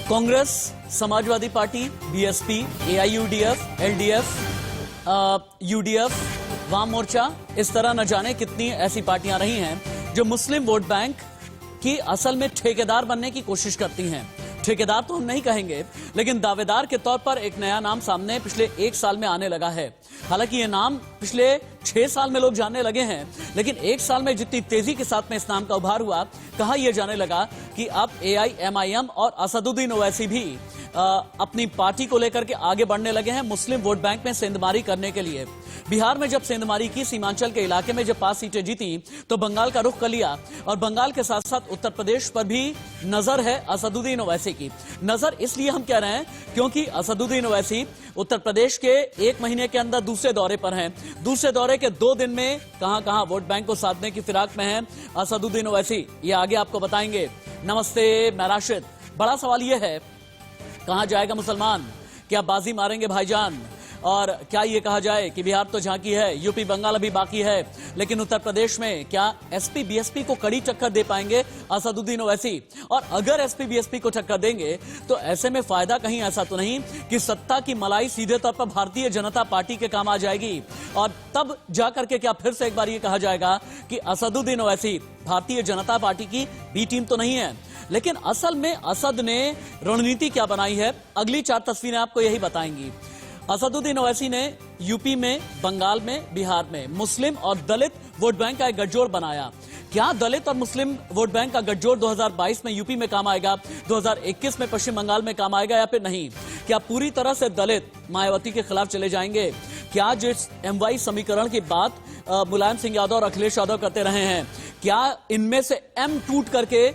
Congress, Samajwadi party, BSP, AIUDF, LDF, UDF, वाम मोर्चा, इस तरह न जाने कितनी ऐसी पार्टियां रही हैं जो मुस्लिम वोट बैंक की असल में ठेकेदार बनने की कोशिश करती हैं। ठेकेदार तो हम नहीं कहेंगे, लेकिन दावेदार के तौर पर एक नया नाम सामने पिछले 1 साल में आने लगा है। हालांकि ये नाम पिछले 6 साल में लोग जानने लगे हैं, लेकिन 1 साल में जितनी तेजी के साथ में इस नाम का उभार हुआ, कहा यह जाने लगा कि अब एआईएमआईएम और असदुद्दीन ओवैसी भी अपनी पार्टी को लेकर के आगे बढ़ने लगे हैं मुस्लिम वोट बैंक में सेंधमारी करने के लिए। बिहार में जब सेंधमारी की, सीमांचल के इलाके में जब 5 सीटें जीती, तो बंगाल का रुख कर लिया और बंगाल के साथ साथ उत्तर प्रदेश पर भी नजर है असदुद्दीन ओवैसी की। नजर इसलिए हम कह रहे हैं क्योंकि असदुद्दीन ओवैसी उत्तर प्रदेश के 1 महीने के अंदर दूसरे दौरे पर हैं। दूसरे दौरे के 2 दिन में कहां वोट बैंक को साधने की फिराक में है असदुद्दीन ओवैसी, ये आगे आपको बताएंगे। नमस्ते, मैं राशिद। बड़ा सवाल यह है, कहां जाएगा मुसलमान? क्या बाजी मारेंगे भाईजान? और क्या ये कहा जाए कि बिहार तो झांकी है, यूपी बंगाल अभी बाकी है, लेकिन उत्तर प्रदेश में क्या एसपी बीएसपी को कड़ी टक्कर दे पाएंगे असदुद्दीन ओवैसी? और अगर एसपी बीएसपी को टक्कर देंगे तो ऐसे में फायदा कहीं ऐसा तो नहीं कि सत्ता की मलाई सीधे तौर पर भारतीय जनता पार्टी के काम आ जाएगी और तब जाकर के क्या फिर से एक बार ये कहा जाएगा कि असदुद्दीन ओवैसी भारतीय जनता पार्टी की बी टीम तो नहीं है? लेकिन असल में असद ने रणनीति क्या बनाई है, अगली 4 तस्वीरें आपको यही बताएंगी। असदुद्दीन ओवैसी ने यूपी में, बंगाल में, बिहार में मुस्लिम और दलित वोट बैंक का एक गठजोड़ बनाया। क्या दलित और मुस्लिम वोट बैंक का गठजोड़ 2022 में यूपी में काम आएगा, 2021 में पश्चिम बंगाल में काम आएगा या फिर नहीं? क्या पूरी तरह से दलित मायावती के खिलाफ चले जाएंगे? क्या जिस एमवाई समीकरण की बात मुलायम सिंह यादव और अखिलेश यादव करते रहे हैं, क्या इनमें से एम टूट करके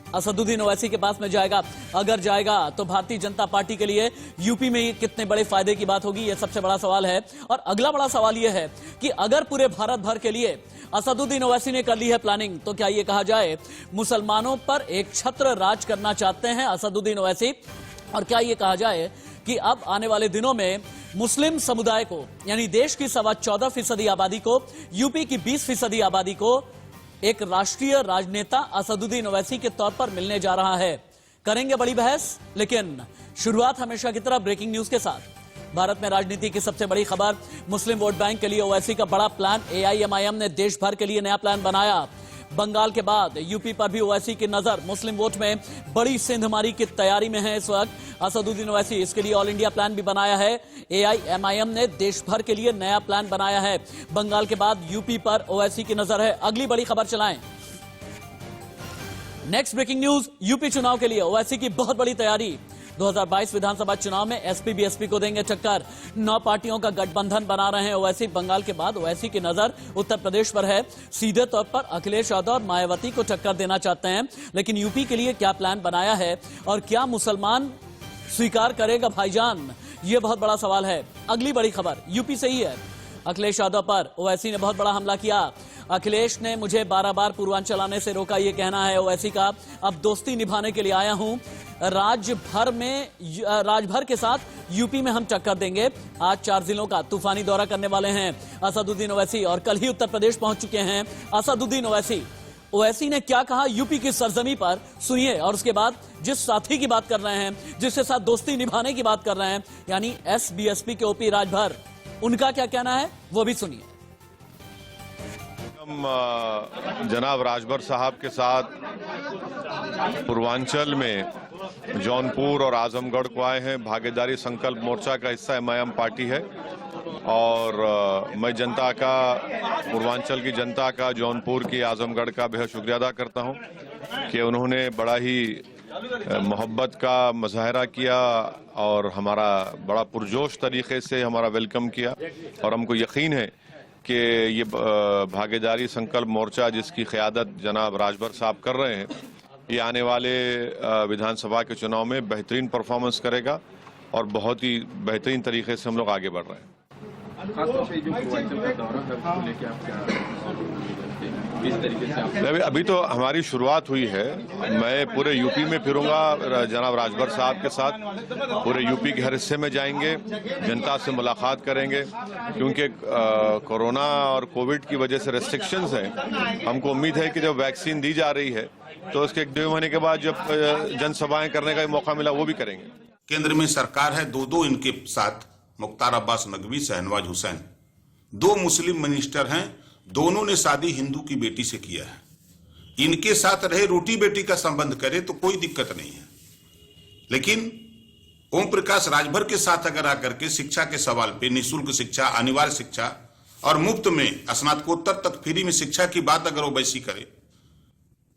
असदुद्दीन ओवैसी के पास में जाएगा? अगर जाएगा तो भारतीय जनता पार्टी के लिए यूपी में कितने बड़े फायदे की बात होगी, यह सबसे बड़ा सवाल है। और अगला बड़ा सवाल यह है कि अगर पूरे भारत भर के लिए असदुद्दीन ओवैसी ने कर ली है प्लानिंग, तो क्या यह कहा जाए मुसलमानों पर एक छत्र राज करना चाहते हैं असदुद्दीन ओवैसी? और क्या यह कहा जाए कि अब आने वाले दिनों में मुस्लिम समुदाय को, यानी देश की 14.25% आबादी को, यूपी की 20% आबादी को एक राष्ट्रीय राजनेता असदुद्दीन ओवैसी के तौर पर मिलने जा रहा है? करेंगे बड़ी बहस, लेकिन शुरुआत हमेशा की तरह ब्रेकिंग न्यूज के साथ। भारत में राजनीति की सबसे बड़ी खबर, मुस्लिम वोट बैंक के लिए ओवैसी का बड़ा प्लान। एआईएमआईएम ने देश भर के लिए नया प्लान बनाया। बंगाल के बाद यूपी पर भी ओवैसी की नजर। मुस्लिम वोट में बड़ी सेंधमारी की तैयारी में है इस वक्त असदुद्दीन ओवैसी। इसके लिए ऑल इंडिया प्लान भी बनाया है। एआईएमआईएम ने देश भर के लिए नया प्लान बनाया है। बंगाल के बाद यूपी पर ओवैसी की नजर है। अगली बड़ी खबर चलाएं। नेक्स्ट ब्रेकिंग न्यूज, यूपी चुनाव के लिए ओवैसी की बहुत बड़ी तैयारी। 2022 विधानसभा चुनाव में एसपी बीएसपी को देंगे टक्कर। 9 पार्टियों का गठबंधन बना रहे हैं ओवैसी। बंगाल के बाद ओवैसी की नजर उत्तर प्रदेश पर है। सीधे तौर पर अखिलेश यादव और मायावती को टक्कर देना चाहते हैं, लेकिन यूपी के लिए क्या प्लान बनाया है और क्या मुसलमान स्वीकार करेगा भाईजान, ये बहुत बड़ा सवाल है। अगली बड़ी खबर यूपी से ही है। अखिलेश यादव पर ओवैसी ने बहुत बड़ा हमला किया। अखिलेश ने मुझे 12 बार पूर्वांचल आने से रोका, यह कहना है ओवैसी का। अब दोस्ती निभाने के लिए आया हूं। राजभर के साथ यूपी में हम टक्कर देंगे। आज 4 जिलों का तूफानी दौरा करने वाले हैं असदुद्दीन ओवैसी और कल ही उत्तर प्रदेश पहुंच चुके हैं असदुद्दीन ओवैसी। ओवैसी ने क्या कहा यूपी की सरजमी पर, सुनिए। और उसके बाद जिस साथी की बात कर रहे हैं, जिसके साथ दोस्ती निभाने की बात कर रहे हैं, यानी एसबीएसपी के ओपी राजभर, उनका क्या कहना है वो भी सुनिए। हम जनाब राजभर साहब के साथ पूर्वांचल में जौनपुर और आजमगढ़ को आए हैं। भागीदारी संकल्प मोर्चा का हिस्सा एमआईएम पार्टी है और मैं जनता का, पूर्वांचल की जनता का, जौनपुर की, आजमगढ़ का बेहद शुक्रिया अदा करता हूं कि उन्होंने बड़ा ही मोहब्बत का मुजाहरा किया और हमारा बड़ा पुरजोश तरीके से हमारा वेलकम किया। और हमको यकीन है कि ये भागीदारी संकल्प मोर्चा जिसकी क़यादत जनाब राजभर साहब कर रहे हैं, ये आने वाले विधानसभा के चुनाव में बेहतरीन परफॉर्मेंस करेगा और बहुत ही बेहतरीन तरीके से हम लोग आगे बढ़ रहे हैं। किस तरीके से आप? अभी तो हमारी शुरुआत हुई है। मैं पूरे यूपी में फिरूंगा जनाब राजभर साहब के साथ, पूरे यूपी के हर हिस्से में जाएंगे, जनता से मुलाकात करेंगे, क्योंकि कोरोना और कोविड की वजह से रेस्ट्रिक्शंस हैं। हमको उम्मीद है कि जब वैक्सीन दी जा रही है तो उसके 1-2 महीने के बाद जब जनसभाएं करने का मौका मिला वो भी करेंगे। केंद्र में सरकार है, दो इनके साथ मुख्तार अब्बास नकवी, शहनवाज हुसैन, 2 मुस्लिम मिनिस्टर हैं, दोनों ने शादी हिंदू की बेटी से किया है। इनके साथ रहे, रोटी बेटी का संबंध करे तो कोई दिक्कत नहीं है। लेकिन ओम प्रकाश राजभर के साथ अगर आकर के शिक्षा के सवाल पे, निःशुल्क शिक्षा, अनिवार्य शिक्षा और मुफ्त में स्नातकोत्तर तक फ्री में शिक्षा की बात अगर ओवैसी करे,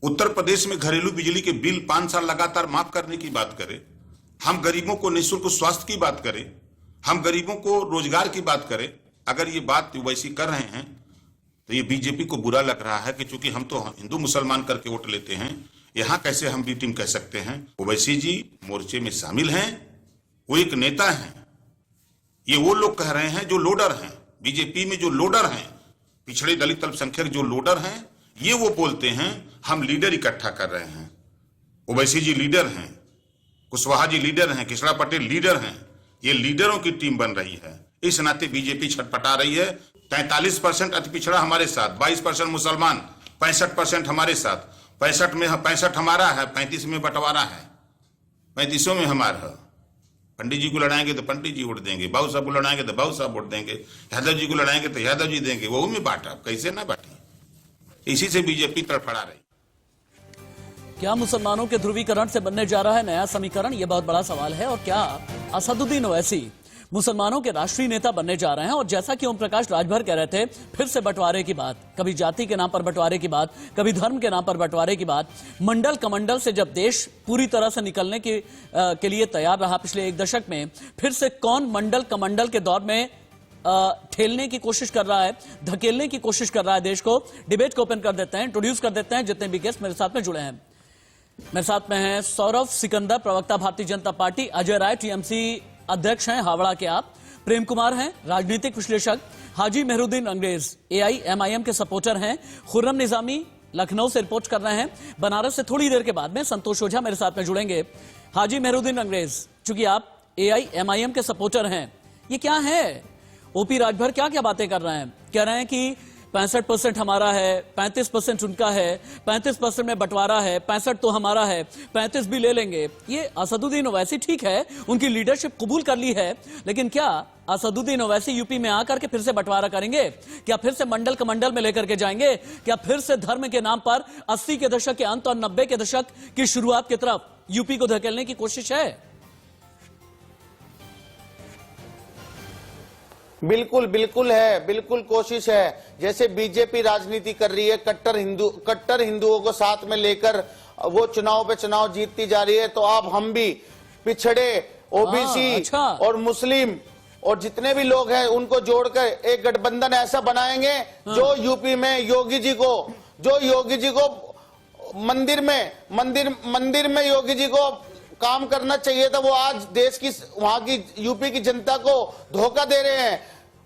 उत्तर प्रदेश में घरेलू बिजली के बिल 5 साल लगातार माफ करने की बात करे, हम गरीबों को निःशुल्क स्वास्थ्य की बात करें, हम गरीबों को रोजगार की बात करें, अगर ये बात ओवैसी कर रहे हैं तो ये बीजेपी को बुरा लग रहा है कि चूंकि हम तो हिंदू मुसलमान करके वोट लेते हैं, यहां कैसे हम बी टीम कह सकते हैं। ओवैसी जी मोर्चे में शामिल हैं, वो एक नेता हैं। ये वो लोग कह रहे हैं जो लोडर हैं, बीजेपी में जो लोडर हैं, पिछड़े दलित अल्पसंख्यक जो लोडर हैं, ये वो बोलते हैं हम लीडर इकट्ठा कर रहे हैं। ओवैसी जी लीडर हैं, कुशवाहा जी लीडर हैं, किशोर पटेल लीडर हैं। ये लीडरों की टीम बन रही है। इस नाते बीजेपी छटपटा रही है। 43% अति पिछड़ा हमारे साथ, 22% मुसलमान, 65% हमारे साथ। 65 में 65 हमारा है, 35 में बंटवारा है, 35 में हमारा है। पंडित जी को लड़ाएंगे तो पंडित जी वोट देंगे, बाबू साहब को लड़ाएंगे तो बाबू साहब वोट देंगे, यादव जी को लड़ाएंगे तो यादव जी देंगे। वो में बांटा, कैसे ना बांटी। इसी से बीजेपी तड़फड़ा रही। क्या मुसलमानों के ध्रुवीकरण से बनने जा रहा है नया समीकरण? यह बहुत बड़ा सवाल है। और क्या असदुद्दीन ओवैसी मुसलमानों के राष्ट्रीय नेता बनने जा रहे हैं? और जैसा कि ओम प्रकाश राजभर कह रहे थे, फिर से बंटवारे की बात, कभी जाति के नाम पर बंटवारे की बात, कभी धर्म के नाम पर बंटवारे की बात। मंडल कमंडल से जब देश पूरी तरह से निकलने के लिए तैयार रहा पिछले 1 दशक में, फिर से कौन मंडल कमंडल के दौर में ठेलने की कोशिश कर रहा है, धकेलने की कोशिश कर रहा है देश को? डिबेट को ओपन कर देते हैं, इंट्रोड्यूस कर देते हैं जितने भी गेस्ट मेरे साथ में जुड़े हैं। मेरे साथ में हैं सौरभ सिकंदर, प्रवक्ता भारतीय जनता पार्टी, अजय राय टीएमसी अध्यक्ष हैं हावड़ा के आप, प्रेम कुमार हैं राजनीतिक विश्लेषक, हाजी मेहरुद्दीन अंग्रेज एआईएमआईएम के सपोर्टर हैं, खुर्रम निजामी लखनऊ से रिपोर्ट कर रहे हैं, बनारस से थोड़ी देर के बाद में संतोष ओझा मेरे साथ में जुड़ेंगे। हाजी मेहरुद्दीन अंग्रेज, चूंकि आप एआईएमआईएम के सपोर्टर हैं, ये क्या है? ओपी राजभर क्या क्या बातें कर रहे हैं? कह रहे हैं कि 65% हमारा है, 35% उनका है, 35% में बंटवारा है, 65 तो हमारा है, 35 भी ले लेंगे। ये असदुद्दीन ओवैसी ठीक है, उनकी लीडरशिप कबूल कर ली है, लेकिन क्या असदुद्दीन ओवैसी यूपी में आकर के फिर से बंटवारा करेंगे? क्या फिर से मंडल कमंडल में लेकर के जाएंगे? क्या फिर से धर्म के नाम पर 80 के दशक के अंत और 90 के दशक की शुरुआत की तरफ यूपी को धकेलने की कोशिश है? बिल्कुल बिल्कुल है, बिल्कुल कोशिश है। जैसे बीजेपी राजनीति कर रही है, कट्टर हिंदुओं को साथ में लेकर वो चुनाव पे चुनाव जीतती जा रही है, तो अब हम भी पिछड़े, ओबीसी अच्छा। और मुस्लिम और जितने भी लोग हैं उनको जोड़कर एक गठबंधन ऐसा बनाएंगे जो यूपी में योगी जी को मंदिर में योगी जी को काम करना चाहिए था, वो आज देश की, वहां की, यूपी की जनता को धोखा दे रहे हैं।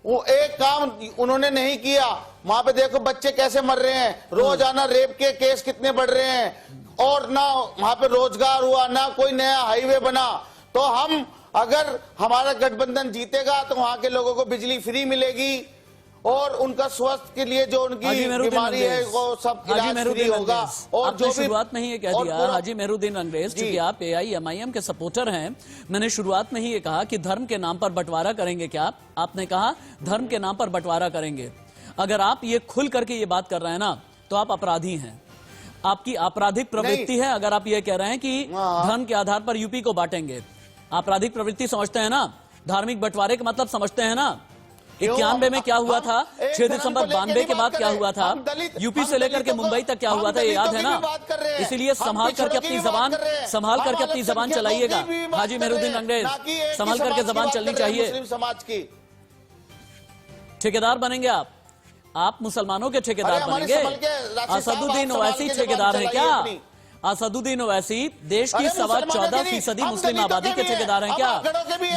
वो एक काम उन्होंने नहीं किया। वहां पे देखो बच्चे कैसे मर रहे हैं, रोजाना रेप के केस कितने बढ़ रहे हैं, और ना वहां पे रोजगार हुआ, ना कोई नया हाईवे बना। तो हम, अगर हमारा गठबंधन जीतेगा तो वहां के लोगों को बिजली फ्री मिलेगी और उनका स्वास्थ्य के लिए जो उनकी बीमारी है वो सब इलाज फ्री होगा। और जो शुरुआत में ही ये कह दिया हाजी मेहरुद्दीन अंग्रेज, क्योंकि आप एआईएमआईएम के सपोर्टर हैं, मैंने शुरुआत में ही ये कहा कि धर्म के नाम पर बंटवारा करेंगे क्या? आपने कहा धर्म के नाम पर बंटवारा करेंगे। अगर आप ये खुल करके ये बात कर रहे हैं ना, तो आप अपराधी हैं, आपकी आपराधिक प्रवृत्ति है। अगर आप ये कह रहे हैं कि धर्म के आधार पर यूपी को बांटेंगे, आपराधिक प्रवृत्ति समझते हैं ना, धार्मिक बंटवारे का मतलब समझते हैं ना। 91 में क्या हुआ था, 6 दिसंबर 92 के बाद क्या हुआ था, यूपी से लेकर के मुंबई तक क्या हुआ था, ये याद है ना? इसीलिए संभाल करके अपनी जबान चलाइएगा। हाजी मेहरुद्दीन अंग्रेज, संभाल करके जबान चलनी चाहिए। समाज की ठेकेदार बनेंगे आप मुसलमानों के ठेकेदार बनेंगे। असदुद्दीन ओवैसी ठेकेदार है क्या? असदुद्दीन ओवैसी देश की 14.25% मुस्लिम आबादी के ठेकेदार हैं क्या?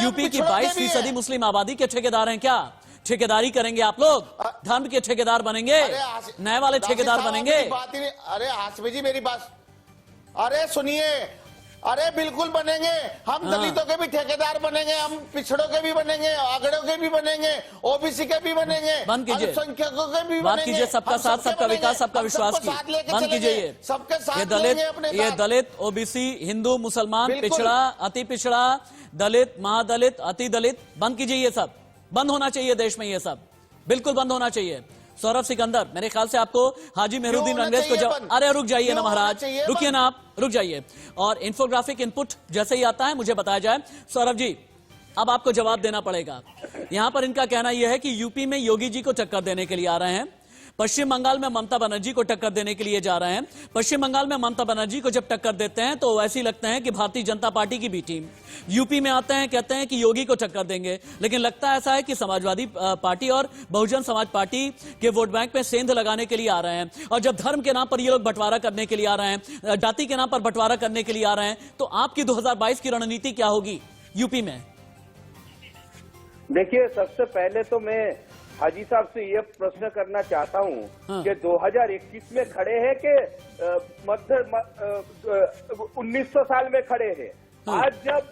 यूपी की 22% मुस्लिम आबादी के ठेकेदार हैं क्या? ठेकेदारी करेंगे आप लोग, धर्म के ठेकेदार बनेंगे, नए वाले ठेकेदार बनेंगे। अरे हाशमी जी मेरी बात, अरे सुनिए, अरे बिल्कुल बनेंगे हम। दलितों के भी ठेकेदार बनेंगे, हम पिछड़ों के भी बनेंगे, अगड़ों के भी बनेंगे, ओबीसी के भी बनेंगे, बंद कीजिए, अल्पसंख्यकों के भी बात बनेंगे। कीजिए सबका साथ, सबका विकास, सबका विश्वास की, बंद कीजिए ये सबके साथ ये दलित, ओबीसी, हिंदू, मुसलमान, पिछड़ा, अति पिछड़ा, दलित, महादलित, अति दलित, बंद कीजिए ये सब, बंद होना चाहिए देश में, ये सब बिल्कुल बंद होना चाहिए। सौरभ सिकंदर, मेरे ख्याल से आपको हाजी मेहरुद्दीन रंगरेज को जब, अरे रुक जाइए ना महाराज, रुकिए ना आप, रुक जाइए। और इंफोग्राफिक इनपुट जैसे ही आता है मुझे बताया जाए। सौरभ जी, अब आपको जवाब देना पड़ेगा। यहां पर इनका कहना यह है कि यूपी में योगी जी को टक्कर देने के लिए आ रहे हैं, पश्चिम बंगाल में ममता बनर्जी को टक्कर देने के लिए जा रहे हैं। पश्चिम बंगाल में ममता बनर्जी को जब टक्कर देते हैं तो वैसे ही लगते हैं कि भारतीय जनता पार्टी की बी टीम। यूपी में आते हैं, कहते हैं कि योगी को टक्कर देंगे, लेकिन लगता ऐसा है कि समाजवादी पार्टी और बहुजन समाज पार्टी के वोट बैंक में सेंध लगाने के लिए आ रहे हैं। और जब धर्म के नाम पर ये लोग बंटवारा करने के लिए आ रहे हैं, जाति के नाम पर बंटवारा करने के लिए आ रहे हैं, तो आपकी 2022 की रणनीति क्या होगी यूपी में? देखिए, सबसे पहले तो मैं हाजी साहब से ये प्रश्न करना चाहता हूँ कि 2021 में खड़े हैं कि 1900 साल में खड़े हैं? आज जब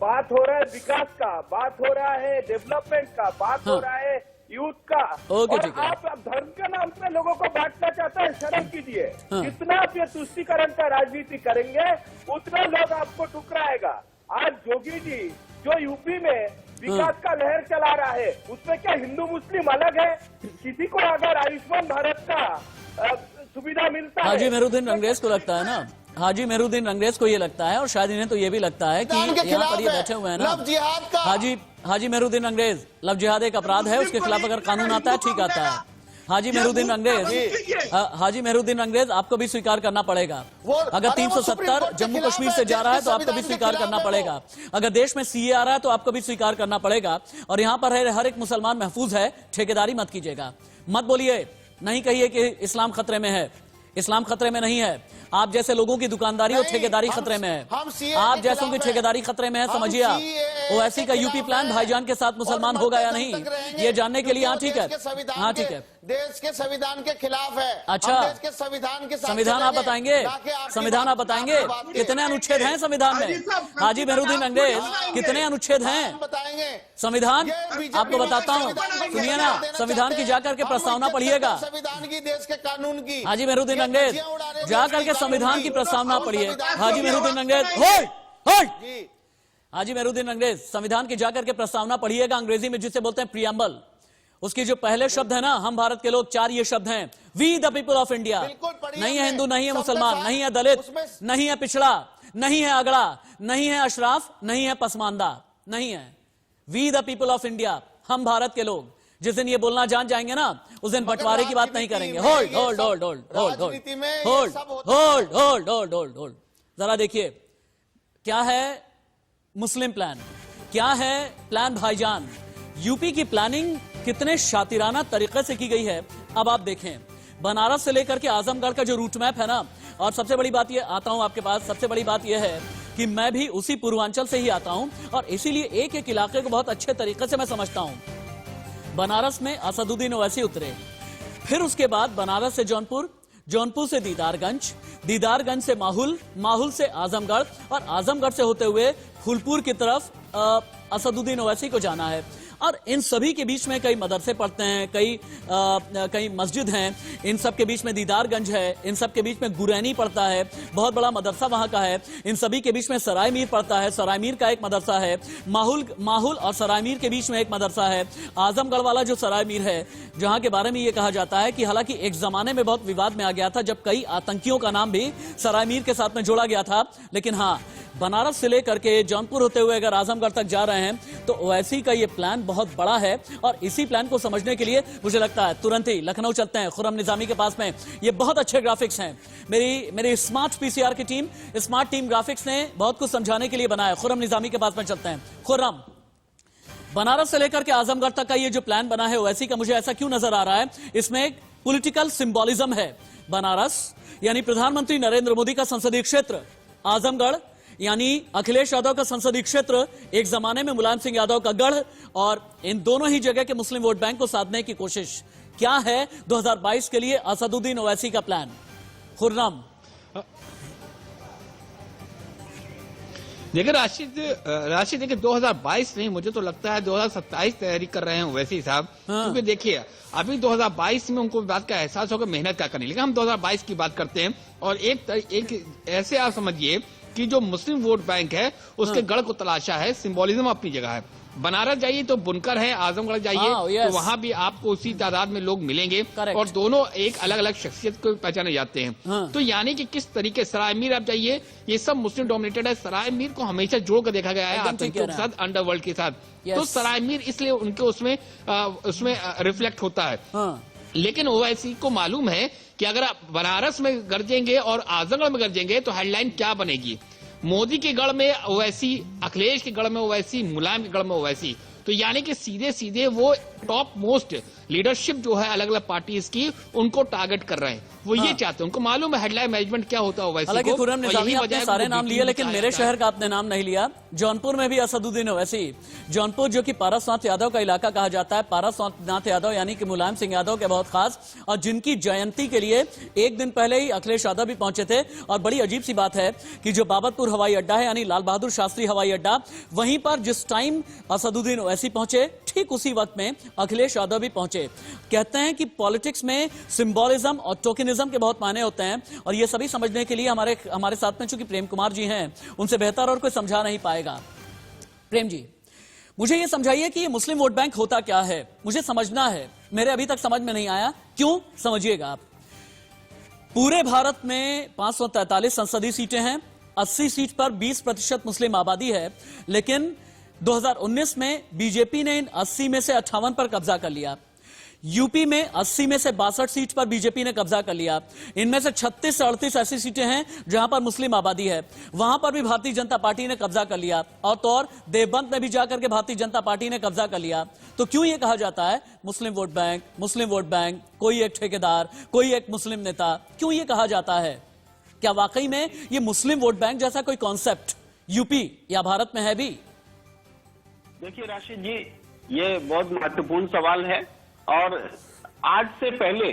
बात हो रहा है विकास का, बात हो रहा है डेवलपमेंट का, बात हो रहा है यूथ का, और आप धर्म के नाम पे लोगों को बांटना चाहते हैं, शर्म कीजिए। जितना आप ये तुष्टीकरण का राजनीति करेंगे उतना लोग आपको ठुकराएगा। आज योगी जी जो यूपी में विकास का लहर चला रहा है, उसमें क्या हिंदू मुस्लिम अलग है? किसी को अगर आयुष्मान भारत का सुविधा मिलता है, हाजी मेहरुद्दीन रंगरेज को लगता है ना, हाजी मेहरुद्दीन रंगरेज को ये लगता है, और शायद इन्हें तो ये भी लगता है कि यहाँ पर ये बैठे हुए हैं ना, हाजी मेहरुद्दीन रंगरेज, लव जिहाद एक अपराध है, उसके खिलाफ अगर कानून आता है ठीक आता है। हाजी मेहरुद्दीन रंगरेज आपको भी स्वीकार करना पड़ेगा। अगर 370 जम्मू कश्मीर से जा रहा है तो आपको भी स्वीकार करना पड़ेगा। अगर देश में सीए आ रहा है तो आपको भी स्वीकार करना पड़ेगा। और यहाँ पर हर एक मुसलमान महफूज है, ठेकेदारी मत कीजिएगा, मत बोलिए, नहीं कहिए कि इस्लाम खतरे में है, इस्लाम खतरे में नहीं है। आप जैसे लोगों की दुकानदारी और ठेकेदारी खतरे में है, आप जैसों की ठेकेदारी खतरे में है, समझिए आप। ओवैसी का यूपी प्लान भाईजान के साथ मुसलमान होगा या नहीं, ये जानने के लिए, हाँ ठीक है, हाँ ठीक है, देश के संविधान के खिलाफ है। अच्छा, देश के संविधान के संविधान आप बताएंगे, संविधान आप बताएंगे कितने अनुच्छेद हैं संविधान में? हाजी मेहरुद्दीन रंगरेज, कितने अनुच्छेद हैं संविधान? आपको बताता हूँ, सुनिए ना, संविधान की जाकर के प्रस्तावना पढ़िएगा, संविधान की, देश के कानून की। हाजी मेहरुद्दीन रंगरेज जाकर के संविधान की प्रस्तावना पढ़िए। हाजी मेहरुद्दीन रंगरेज, हाजी मेहरुद्दीन रंगरेज, संविधान की जाकर के प्रस्तावना पढ़िएगा, अंग्रेजी में जिसे बोलते हैं प्रियम्बल। उसकी जो पहले शब्द है ना, हम भारत के लोग, 4 ये शब्द हैं, we the people of India. नहीं है हिंदू, नहीं है मुसलमान, नहीं है दलित, नहीं है पिछड़ा, नहीं है अगड़ा, नहीं है अशराफ, नहीं है पसमानदा, नहीं है, we the people of India, हम भारत के लोग। जिस दिन ये बोलना जान जाएंगे ना, उस दिन बंटवारे की बात नहीं करेंगे। Hold hold hold hold hold hold hold hold hold hold hold, जरा देखिए क्या है मुस्लिम प्लान, क्या है प्लान भाईजान। यूपी की प्लानिंग कितने शातिराना तरीके से की गई है, अब आप देखें। बनारस से लेकर के आजमगढ़ का जो रूट मैप है ना, और सबसे बड़ी बात ये, आता हूं आपके पास, सबसे बड़ी बात यह है कि मैं भी उसी पूर्वांचल से ही आता हूं, और इसीलिए एक एक इलाके को बहुत अच्छे तरीके से मैं समझता हूं। बनारस में असदुद्दीन ओवैसी उतरे, फिर उसके बाद बनारस से जौनपुर, जौनपुर से दीदारगंज, दीदारगंज से माहुल, माहुल से आजमगढ़, और आजमगढ़ से होते हुए फूलपुर की तरफ असदुद्दीन ओवैसी को जाना है। और इन सभी के बीच में कई मदरसे पढ़ते हैं, कई मस्जिद हैं, इन सब के बीच में दीदारगंज है, इन सब के बीच में गुरैनी पड़ता है, बहुत बड़ा मदरसा वहां का है, इन सभी के बीच में सराय मीर पड़ता है, सराय मीर का एक मदरसा है, माहुल और सराय मीर के बीच में एक मदरसा है, आजमगढ़ वाला जो सराय मीर है, जहां के बारे में यह कहा जाता है कि हालांकि एक जमाने में बहुत विवाद में आ गया था जब कई आतंकियों का नाम भी सराय मीर के साथ में जोड़ा गया था, लेकिन हाँ, बनारस से लेकर के जौनपुर होते हुए अगर आजमगढ़ तक जा रहे हैं तो ओवैसी का ये प्लान बहुत बड़ा है। और इसी प्लान को समझने के लिए मुझे लगता है तुरंत ही लखनऊ चलते हैं, खुर्रम निजामी के पास में। ये बहुत अच्छे ग्राफिक्स हैं, मेरी स्मार्ट पीसीआर की टीम, स्मार्ट टीम ग्राफिक्स ने बहुत कुछ समझाने के लिए बनाया। खुर्रम निजामी के पास में चलते हैं। खुर्रम, बनारस से लेकर के आजमगढ़ तक का ये जो प्लान बना है ओवैसी का, मुझे ऐसा क्यों नजर आ रहा है? इसमें एक पॉलिटिकल सिंबोलिज्म है। बनारस यानी प्रधानमंत्री नरेंद्र मोदी का संसदीय क्षेत्र, आजमगढ़ यानी अखिलेश यादव का संसदीय क्षेत्र, एक जमाने में मुलायम सिंह यादव का गढ़, और इन दोनों ही जगह के मुस्लिम वोट बैंक को साधने की कोशिश। क्या है 2022 के लिए असदुद्दीन ओवैसी का प्लान? खुर्रम। देखिए राशिद देखिए 2022 नहीं, मुझे तो लगता है 2027 तैयारी कर रहे हैं ओवैसी साहब। क्योंकि देखिए अभी 2022 में उनको बात का एहसास होगा मेहनत क्या करनी, लेकिन हम 2022 की बात करते हैं। और एक ऐसे आप समझिए कि जो मुस्लिम वोट बैंक है उसके गढ़ को तलाशा है, सिंबोलिज्म अपनी जगह है। बनारस जाइए तो बुनकर है, आजमगढ़ जाइए तो वहां भी आपको उसी तादाद में लोग मिलेंगे, और दोनों एक अलग अलग शख्सियत को पहचाने जाते हैं। तो यानी कि किस तरीके सराय मीर आप जाइए, ये सब मुस्लिम डोमिनेटेड है। सराय मीर को हमेशा जोड़कर देखा गया है आतंकियों के साथ, अंडरवर्ल्ड के साथ। तो सराय मीर इसलिए उनके उसमें रिफ्लेक्ट होता है। लेकिन ओवैसी को मालूम है कि अगर आप बनारस में गरजेंगे और आजमगढ़ में गरजेंगे तो हेडलाइन क्या बनेगी, मोदी के गढ़ में ओवैसी, अखिलेश के गढ़ में ओवैसी, मुलायम के गढ़ में ओवैसी। तो यानी कि सीधे सीधे वो टॉप मोस्ट लीडरशिप जो है अलग अलग पार्टीज की, उनको टारगेट कर रहे हैं। वो ये चाहते हैं, उनको मालूम है हेडलाइन मैनेजमेंट क्या होता है ओवैसी को। हालांकि खुर्रम निजामी आपने सारे नाम लिए, लेकिन मेरे शहर का आपने नाम नहीं लिया। जौनपुर में भी असदुद्दीन ओवैसी। जौनपुर जो कि पारसनाथ यादव का इलाका कहा जाता है, पारसनाथ यादव यानी कि मुलायम सिंह यादव के बहुत खास, और जिनकी जयंती के लिए एक दिन पहले ही अखिलेश यादव भी पहुंचे थे। और बड़ी अजीब सी बात है कि जो बाबतपुर हवाई अड्डा है, यानी लाल बहादुर शास्त्री हवाई अड्डा, वहीं पर जिस टाइम असदुद्दीन ओवैसी पहुंचे, ठीक उसी वक्त में अखिलेश यादव भी पहुंचे। कहते हैं कि पॉलिटिक्स में सिंबोलिज्म और टोकनिज्म के बहुत मायने होते हैं, और ये सभी समझने के लिए हमारे साथ में चूंकि प्रेम कुमार जी हैं, उनसे बेहतर और कोई समझा नहीं पाएगा। प्रेम जी, मुझे ये समझाइए कि ये मुस्लिम वोट बैंक होता क्या है, मुझे समझना है, मेरे अभी तक समझ में नहीं आया। क्यों, समझिएगा आप। पूरे भारत में 543 संसदीय सीटें हैं, 80 सीट पर 20% मुस्लिम आबादी है, लेकिन 2019 में बीजेपी ने इन 80 में से 58 पर कब्जा कर लिया। यूपी में 80 में से 62 सीट पर बीजेपी ने कब्जा कर लिया। इनमें से 36 से 38 ऐसी सीटें हैं जहां पर मुस्लिम आबादी है, वहां पर भी भारतीय जनता पार्टी ने कब्जा कर लिया। और तो और देवबंद में भी जाकर के भारतीय जनता पार्टी ने कब्जा कर लिया। तो क्यों ये कहा जाता है मुस्लिम वोट बैंक, मुस्लिम वोट बैंक, कोई एक ठेकेदार, कोई एक मुस्लिम नेता, क्यों ये कहा जाता है? क्या वाकई में ये मुस्लिम वोट बैंक जैसा कोई कॉन्सेप्ट यूपी या भारत में है भी? देखिए राशिद जी, ये बहुत महत्वपूर्ण सवाल है। और आज से पहले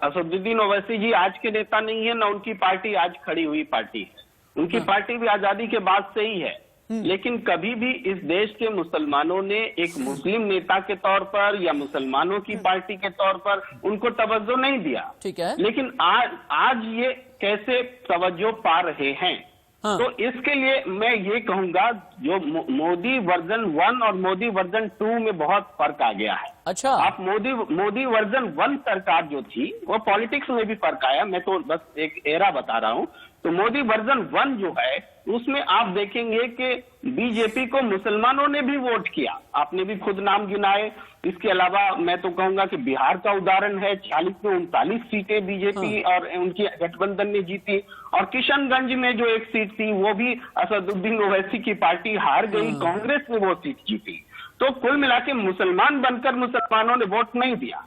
असदुद्दीन ओवैसी जी आज के नेता नहीं है, ना उनकी पार्टी आज खड़ी हुई पार्टी है। उनकी पार्टी भी आजादी के बाद से ही है। लेकिन कभी भी इस देश के मुसलमानों ने एक मुस्लिम नेता के तौर पर या मुसलमानों की पार्टी के तौर पर उनको तवज्जो नहीं दिया। ठीक है। लेकिन आज ये कैसे तवज्जो पा रहे हैं? तो इसके लिए मैं ये कहूंगा, जो मोदी वर्जन 1 और मोदी वर्जन 2 में बहुत फर्क आ गया है। अच्छा। आप मोदी वर्जन 1 सरकार जो थी, वो पॉलिटिक्स में भी फर्क आया। मैं तो बस एक एरा बता रहा हूं। तो मोदी वर्जन 1 जो है, उसमें आप देखेंगे कि बीजेपी को मुसलमानों ने भी वोट किया। आपने भी खुद नाम गिनाए। इसके अलावा मैं तो कहूंगा कि बिहार का उदाहरण है, 40 में 39 सीटें बीजेपी और उनकी गठबंधन ने जीती। और किशनगंज में जो एक सीट थी, वो भी असदुद्दीन ओवैसी की पार्टी हार गई, कांग्रेस ने वो सीट जीती। तो कुल मिला के मुसलमान बनकर मुसलमानों ने वोट नहीं दिया,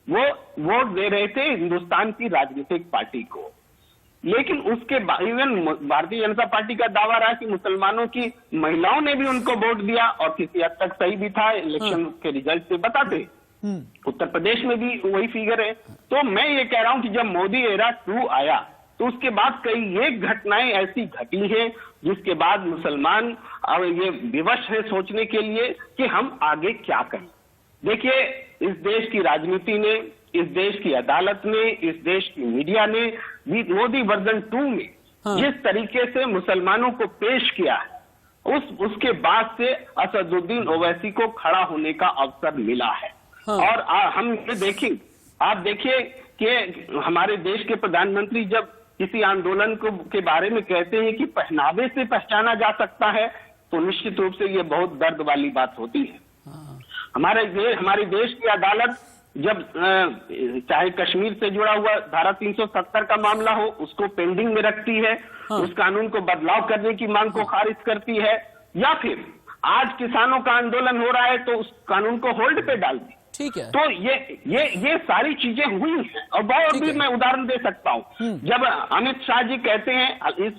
वो वोट दे रहे थे हिंदुस्तान की राजनीतिक पार्टी को। लेकिन उसके इवन भारतीय जनता पार्टी का दावा रहा कि मुसलमानों की महिलाओं ने भी उनको वोट दिया, और किसी हद तक सही भी था, इलेक्शन के रिजल्ट से बताते। उत्तर प्रदेश में भी वही फिगर है। तो मैं ये कह रहा हूं कि जब मोदी एरा 2 आया, तो उसके बाद कई एक घटनाएं ऐसी घटी है जिसके बाद मुसलमान अब ये विवश है सोचने के लिए कि हम आगे क्या करें। देखिए, इस देश की राजनीति ने, इस देश की अदालत ने, इस देश की मीडिया ने मोदी वर्जन 2 में जिस तरीके से मुसलमानों को पेश किया है, उसके बाद से असदुद्दीन ओवैसी को खड़ा होने का अवसर मिला है। और हम ये देखें, आप देखिए कि हमारे देश के प्रधानमंत्री जब किसी आंदोलन के बारे में कहते हैं कि पहनावे से पहचाना जा सकता है, तो निश्चित रूप से ये बहुत दर्द वाली बात होती है। हमारे देश की अदालत जब चाहे कश्मीर से जुड़ा हुआ धारा 370 का मामला हो, उसको पेंडिंग में रखती है, उस कानून को बदलाव करने की मांग को खारिज करती है, या फिर आज किसानों का आंदोलन हो रहा है तो उस कानून को होल्ड पे डाल दी। ठीक है। तो ये सारी चीजें हुई हैं। और बहुत भी मैं उदाहरण दे सकता हूँ। जब अमित शाह जी कहते हैं,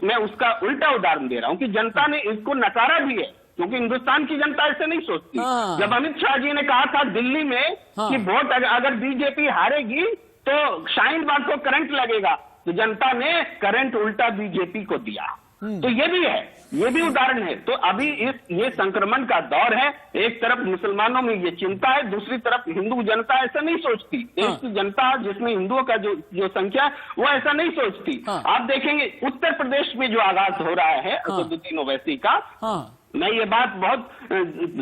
मैं उसका उल्टा उदाहरण दे रहा हूँ कि जनता ने इसको नकारा भी है, क्योंकि हिंदुस्तान की जनता ऐसे नहीं सोचती। जब अमित शाह जी ने कहा था दिल्ली में कि वोट अगर बीजेपी हारेगी तो शाहीन बाग को करंट लगेगा, तो जनता ने करंट उल्टा बीजेपी को दिया। तो ये भी है, ये भी उदाहरण है। तो अभी ये संक्रमण का दौर है। एक तरफ मुसलमानों में ये चिंता है, दूसरी तरफ हिंदू जनता ऐसा नहीं सोचती। देश की जनता जिसमें हिंदुओं का जो संख्या है वो ऐसा नहीं सोचती। आप देखेंगे उत्तर प्रदेश में जो आगाज हो रहा है असदुद्दीन ओवैसी का, मैं ये बात बहुत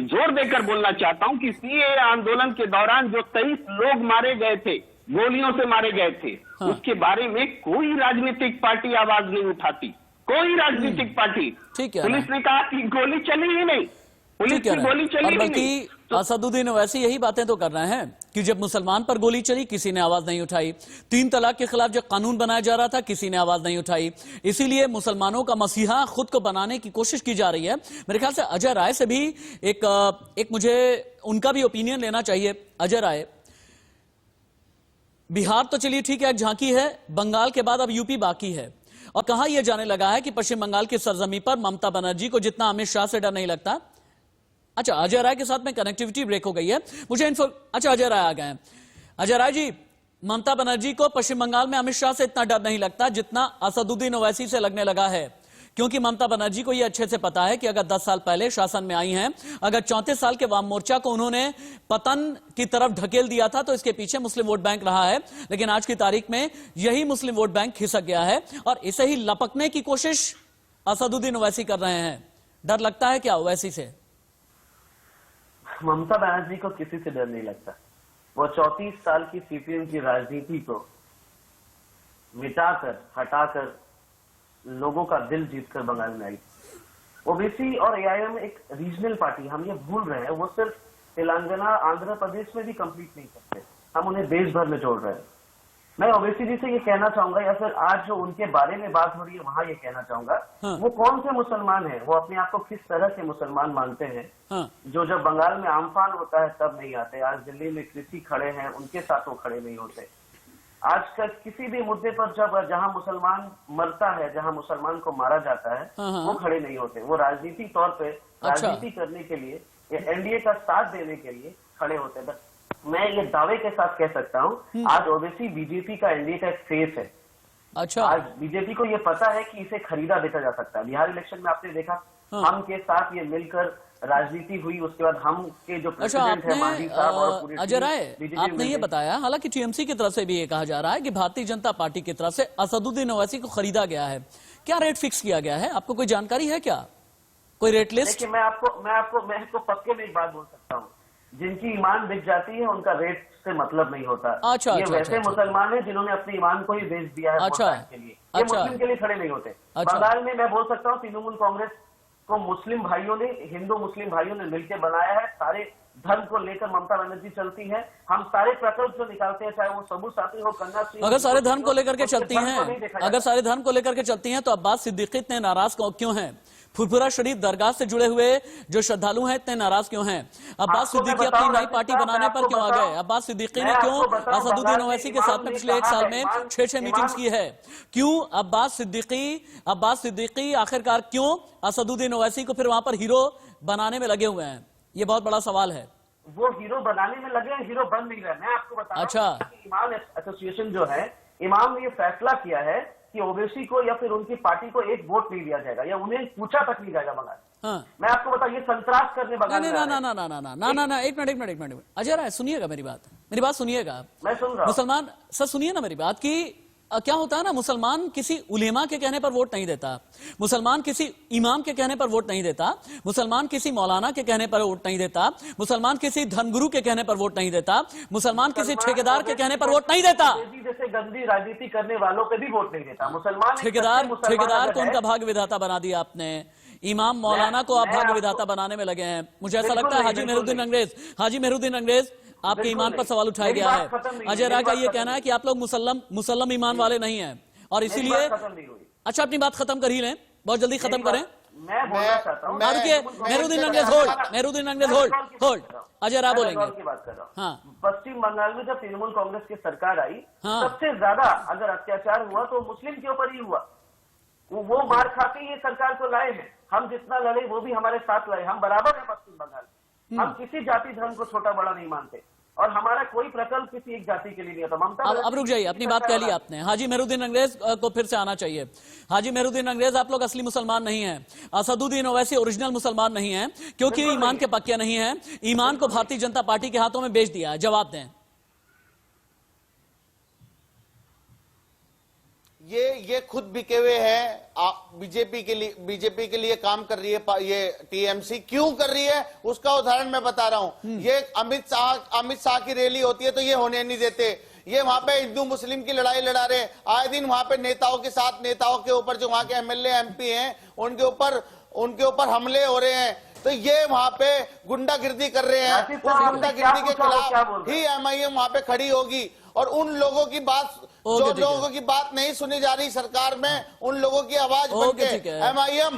जोर देकर बोलना चाहता हूं कि सीएए आंदोलन के दौरान जो 23 लोग मारे गए थे, गोलियों से मारे गए थे, उसके बारे में कोई राजनीतिक पार्टी आवाज नहीं उठाती, कोई राजनीतिक पार्टी। पुलिस ने कहा कि गोली चली ही नहीं, पुलिस की गोली चली ही नहीं। असदुद्दीन ओवैसी यही बातें तो कर रहे हैं कि जब मुसलमान पर गोली चली किसी ने आवाज नहीं उठाई, 3 तलाक के खिलाफ जब कानून बनाया जा रहा था किसी ने आवाज नहीं उठाई। इसीलिए मुसलमानों का मसीहा खुद को बनाने की कोशिश की जा रही है। मेरे ख्याल से अजय राय से भी एक मुझे उनका भी ओपिनियन लेना चाहिए। अजय राय, बिहार तो चलिए ठीक है, एक झांकी है, बंगाल के बाद अब यूपी बाकी है, और कहा यह जाने लगा है कि पश्चिम बंगाल की सरजमी पर ममता बनर्जी को जितना अमित शाह से डर नहीं लगता। अच्छा, अजय राय के साथ में कनेक्टिविटी ब्रेक हो गई है मुझे अच्छा, अजय राय आ गए हैं। अजय राय जी, ममता बनर्जी को पश्चिम बंगाल में अमित शाह से इतना डर नहीं लगता जितना असदुद्दीन ओवैसी से लगने लगा है, क्योंकि ममता बनर्जी को यह अच्छे से पता है कि अगर 10 साल पहले शासन में आई हैं, अगर 34 साल के वाम मोर्चा को उन्होंने पतन की तरफ ढकेल दिया था तो इसके पीछे मुस्लिम वोट बैंक रहा है। लेकिन आज की तारीख में यही मुस्लिम वोट बैंक खिसक गया है और इसे ही लपकने की कोशिश असदुद्दीन ओवैसी कर रहे हैं। डर लगता है क्या ओवैसी से? ममता बनर्जी को किसी से डर नहीं लगता। वो 34 साल की सीपीएम की राजनीति को मिटाकर, हटाकर लोगों का दिल जीतकर बंगाल में आई। ओबीसी और एआईएम एक रीजनल पार्टी, हम ये भूल रहे हैं। वो सिर्फ तेलंगाना, आंध्र प्रदेश में भी कंप्लीट नहीं करते, हम उन्हें देश भर में जोड़ रहे हैं। मैं ओबीसी जी से ये कहना चाहूंगा, या फिर आज जो उनके बारे में बात हो रही है वहां ये कहना चाहूंगा, वो कौन से मुसलमान हैं, वो अपने आप को किस तरह के मुसलमान मानते हैं, जो जब बंगाल में आमफान होता है तब नहीं आते। आज दिल्ली में कृषि खड़े हैं, उनके साथ वो खड़े नहीं होते। आज कल किसी भी मुद्दे पर जहां मुसलमान मरता है, जहां मुसलमान को मारा जाता है, वो खड़े नहीं होते। वो राजनीति तौर पे राजनीति करने के लिए, एनडीए का साथ देने के लिए खड़े होते हैं। मैं ये दावे के साथ कह सकता हूँ, आज ओवैसी बीजेपी का, एनडीए का एक फेस है। अच्छा, आज बीजेपी को ये पता है कि इसे खरीदा बेचा जा सकता है। बिहार इलेक्शन में आपने देखा, हम के साथ ये मिलकर राजनीति हुई, उसके बाद हम के जो प्रेसिडेंट है मांझी साहब और पूरी अजय राय, आपने ये बताया, हालांकि टीएमसी की तरफ से भी ये कहा जा रहा है कि भारतीय जनता पार्टी की तरफ से असदुद्दीन ओवैसी को खरीदा गया है। क्या रेट फिक्स किया गया है? आपको कोई जानकारी है क्या? कोई रेट लिस्ट? मैं आपको पक्के में एक बात बोल सकता हूँ, जिनकी ईमान बिक जाती है उनका रेट से मतलब नहीं होता। अच्छा, ये वैसे मुसलमान हैं जिन्होंने अपने ईमान को ही बेच दिया है के लिए। ये मुस्लिम के लिए खड़े नहीं होते। बंगाल में मैं बोल सकता हूँ तृणमूल कांग्रेस को मुस्लिम भाइयों ने, हिंदू मुस्लिम भाइयों ने मिलकर बनाया है। सारे धर्म को लेकर ममता बनर्जी चलती है। हम सारे प्रकल्प जो निकालते हैं, चाहे वो सबू साथी हो, कन्या सिंह, अगर सारे धर्म को लेकर के चलती हैं, अगर सारे धर्म को लेकर के चलती हैं तो अब्बास सिद्दीकी इतने नाराज क्यों हैं? फुरफुरा शरीफ दरगाह से जुड़े हुए जो श्रद्धालु हैं इतने नाराज क्यों हैं? अब्बास सिद्दीकी अपनी नई पार्टी बनाने पर क्यों आ गए? अब्बास सिद्दीकी ने क्यों असदुद्दीन ओवैसी के साथ में पिछले 1 साल में 6 मीटिंग्स की है? क्यों अब्बास सिद्दीकी आखिरकार क्यों असदुद्दीन ओवैसी को फिर वहां पर हीरो बनाने में लगे हुए हैं? ये बहुत बड़ा सवाल है। वो हीरो बनाने में लगे हैं, हीरो बन नहीं रहे। मैं आपको बता रहा हूं, अच्छा, इमाम एसोसिएशन जो है, इमाम ने ये फैसला किया है कि ओवैसी को या फिर उनकी पार्टी को एक वोट नहीं दिया जाएगा, या उन्हें पूछा तक नहीं जाएगा बंगाल। मैं आपको बता, ये संतरास करने बंगाल में ना, एक मिनट अजय राय, सुनिएगा मेरी बात सुनिएगा। मैं सुन रहा हूं। मुसलमान सर, सुनिए ना मेरी बात कि क्या होता है ना, मुसलमान किसी उलेमा के कहने पर वोट नहीं देता, मुसलमान किसी इमाम के कहने पर वोट नहीं देता, मुसलमान किसी मौलाना के कहने पर वोट नहीं देता, मुसलमान किसी धर्मगुरु के कहने पर वोट नहीं देता, मुसलमान किसी ठेकेदार के कहने पर वोट नहीं देता। जैसे गंदी राजनीति करने वालों पे भी वोट नहीं देता मुसलमान। ठेकेदार को उनका भाग्य विधाता बना दिया आपने। इमाम मौलाना को आप भाग्य विधाता बनाने में लगे हैं। मुझे ऐसा लगता है हाजी मेहरुद्दीन अंग्रेज आपके ईमान पर सवाल उठाया गया है। अजय राय का ये कहना है कि आप लोग मुसल्लम ईमान वाले नहीं हैं और इसीलिए। अच्छा, अपनी बात खत्म कर ही लें, बहुत जल्दी खत्म करें। मैं बोलना चाहता हूँ, मेहरुद्दीन अंग्रेज होल्ड अजय राव बोलेंगे। की बात कर रहा हूँ। हाँ। पश्चिम बंगाल में जब तृणमूल कांग्रेस की सरकार आई, हाँ। सबसे ज्यादा अगर अत्याचार हुआ तो मुस्लिम के ऊपर ही हुआ। वो मार खा के ये सरकार को लाए हैं। हम जितना लड़े वो भी हमारे साथ लड़े। हम बराबर है पश्चिम बंगाल में। हम किसी जाति धर्म को छोटा बड़ा नहीं मानते और हमारा कोई प्रकल्प किसी एक जाति के लिए नहीं होता। अब रुक जाइए, अपनी बात कह ली आपने। हाजी मेहरुद्दीन अंग्रेज को फिर से आना चाहिए। हाजी मेहरुद्दीन अंग्रेज, आप लोग असली मुसलमान नहीं हैं। असदुद्दीन ओवैसी ओरिजिनल मुसलमान नहीं हैं, क्योंकि ईमान के पक्के नहीं हैं। ईमान को भारतीय जनता पार्टी के हाथों में बेच दिया है। जवाब दें। ये खुद बिके हुए हैं। बीजेपी के लिए काम कर रही है ये टीएमसी। क्यों कर रही है उसका उदाहरण मैं बता रहा हूं। ये अमित शाह की रैली होती है तो ये होने नहीं देते। ये वहां पे हिंदू मुस्लिम की लड़ाई लड़ा रहे। आए दिन वहां पे नेताओं के ऊपर जो वहां के एमएलए एमपी हैं उनके ऊपर हमले हो रहे हैं। तो ये वहां पे गुंडागिर्दी कर रहे हैं। उस गुंडागिर्दी के खिलाफ ही एमआईएम वहां पे खड़ी होगी। और उन लोगों की बात जो लोगों की बात नहीं सुनी जा रही सरकार में, उन लोगों की आवाज बनके एमआईएम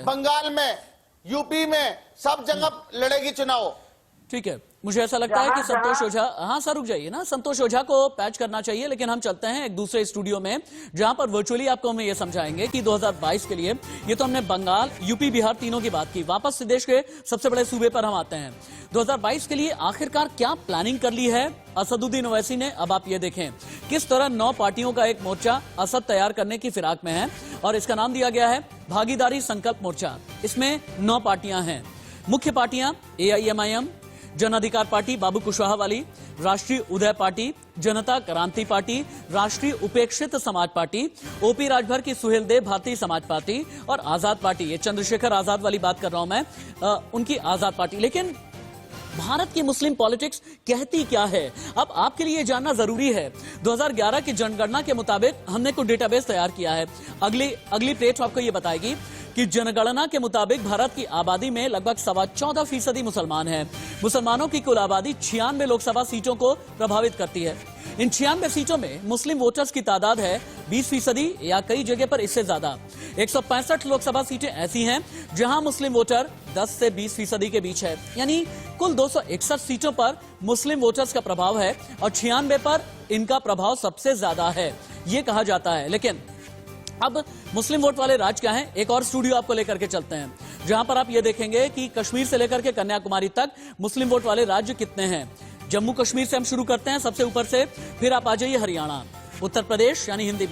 बंगाल में, यूपी में, सब जगह लड़ेगी चुनाव। ठीक है, मुझे ऐसा लगता है कि संतोष ओझा, हाँ सर रुक जाइए ना, संतोष ओझा को पैच करना चाहिए। लेकिन हम चलते हैं एक दूसरे स्टूडियो में, जहां पर वर्चुअली आपको हम ये समझाएंगे कि 2022 के लिए, ये तो हमने बंगाल, यूपी, बिहार तीनों की बात की। वापस से देश के सबसे बड़े सूबे पर हम आते हैं। 2022 के लिए आखिरकार क्या प्लानिंग कर ली है असदुद्दीन ओवैसी ने? अब आप ये देखें किस तरह 9 पार्टियों का एक मोर्चा असद तैयार करने की फिराक में है, और इसका नाम दिया गया है भागीदारी संकल्प मोर्चा। इसमें 9 पार्टियां हैं। मुख्य पार्टियां AIMIM, जन अधिकार पार्टी बाबू कुशवाहा वाली, राष्ट्रीय उदय पार्टी, जनता क्रांति पार्टी, राष्ट्रीय उपेक्षित समाज पार्टी, OP राजभर की सुहेल देव भारतीय समाज पार्टी और आजाद पार्टी। ये चंद्रशेखर आजाद वाली बात कर रहा हूं मैं, उनकी आजाद पार्टी। लेकिन भारत की मुस्लिम पॉलिटिक्स कहती क्या है? अब आपके लिए जानना जरूरी है। 2011 की जनगणना के मुताबिक हमने कुछ डेटाबेस तैयार किया है। अगली पेज आपको यह बताएगी कि जनगणना के मुताबिक भारत की आबादी में लगभग 14.25% मुसलमान हैं। मुसलमानों की कुल आबादी 96 लोकसभा सीटों को प्रभावित करती है। इन 96 सीटों में मुस्लिम वोटर्स की तादाद है 20% या कई जगह पर इससे ज्यादा। 165 लोकसभा सीटें ऐसी हैं जहां मुस्लिम वोटर 10 से 20% के बीच है। यानी कुल 261 सीटों पर मुस्लिम वोटर्स का प्रभाव है और 96 पर इनका प्रभाव सबसे ज्यादा है, ये कहा जाता है। लेकिन अब मुस्लिम वोट वाले राज्य क्या हैं? एक और स्टूडियो आपको लेकर के चलते हैं, जहां पर आप ये देखेंगे कि कश्मीर से लेकर के कन्याकुमारी तक मुस्लिम वोट वाले राज्य कितने हैं। जम्मू कश्मीर से हम शुरू करते हैं सबसे ऊपर से, फिर आप आ जाइए हरियाणा, उत्तर प्रदेश यानी हिंदी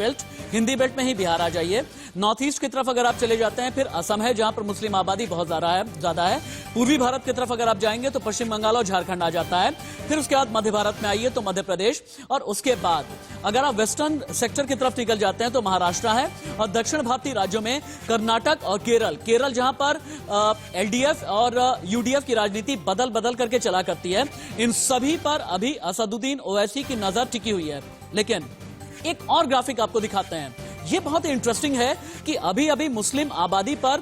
बेल्ट में ही बिहार आ जाइए। नॉर्थ ईस्ट की तरफ अगर आप चले जाते हैं, फिर असम है जहां पर मुस्लिम आबादी बहुत ज्यादा है। पूर्वी भारत की तरफ अगर आप जाएंगे तो पश्चिम बंगाल और झारखंड आ जाता है। फिर उसके बाद मध्य भारत में आइए तो मध्य प्रदेश, और उसके बाद अगर आप वेस्टर्न सेक्टर की तरफ निकल जाते हैं तो महाराष्ट्र है, और दक्षिण भारतीय राज्यों में कर्नाटक और केरल जहां पर LDF और UDF की राजनीति बदल करके चला करती है। इन सभी पर अभी असदुद्दीन ओवैसी की नजर टिकी हुई है। लेकिन एक और ग्राफिक आपको दिखाते हैं, ये बहुत ही इंटरेस्टिंग है कि अभी मुस्लिम आबादी पर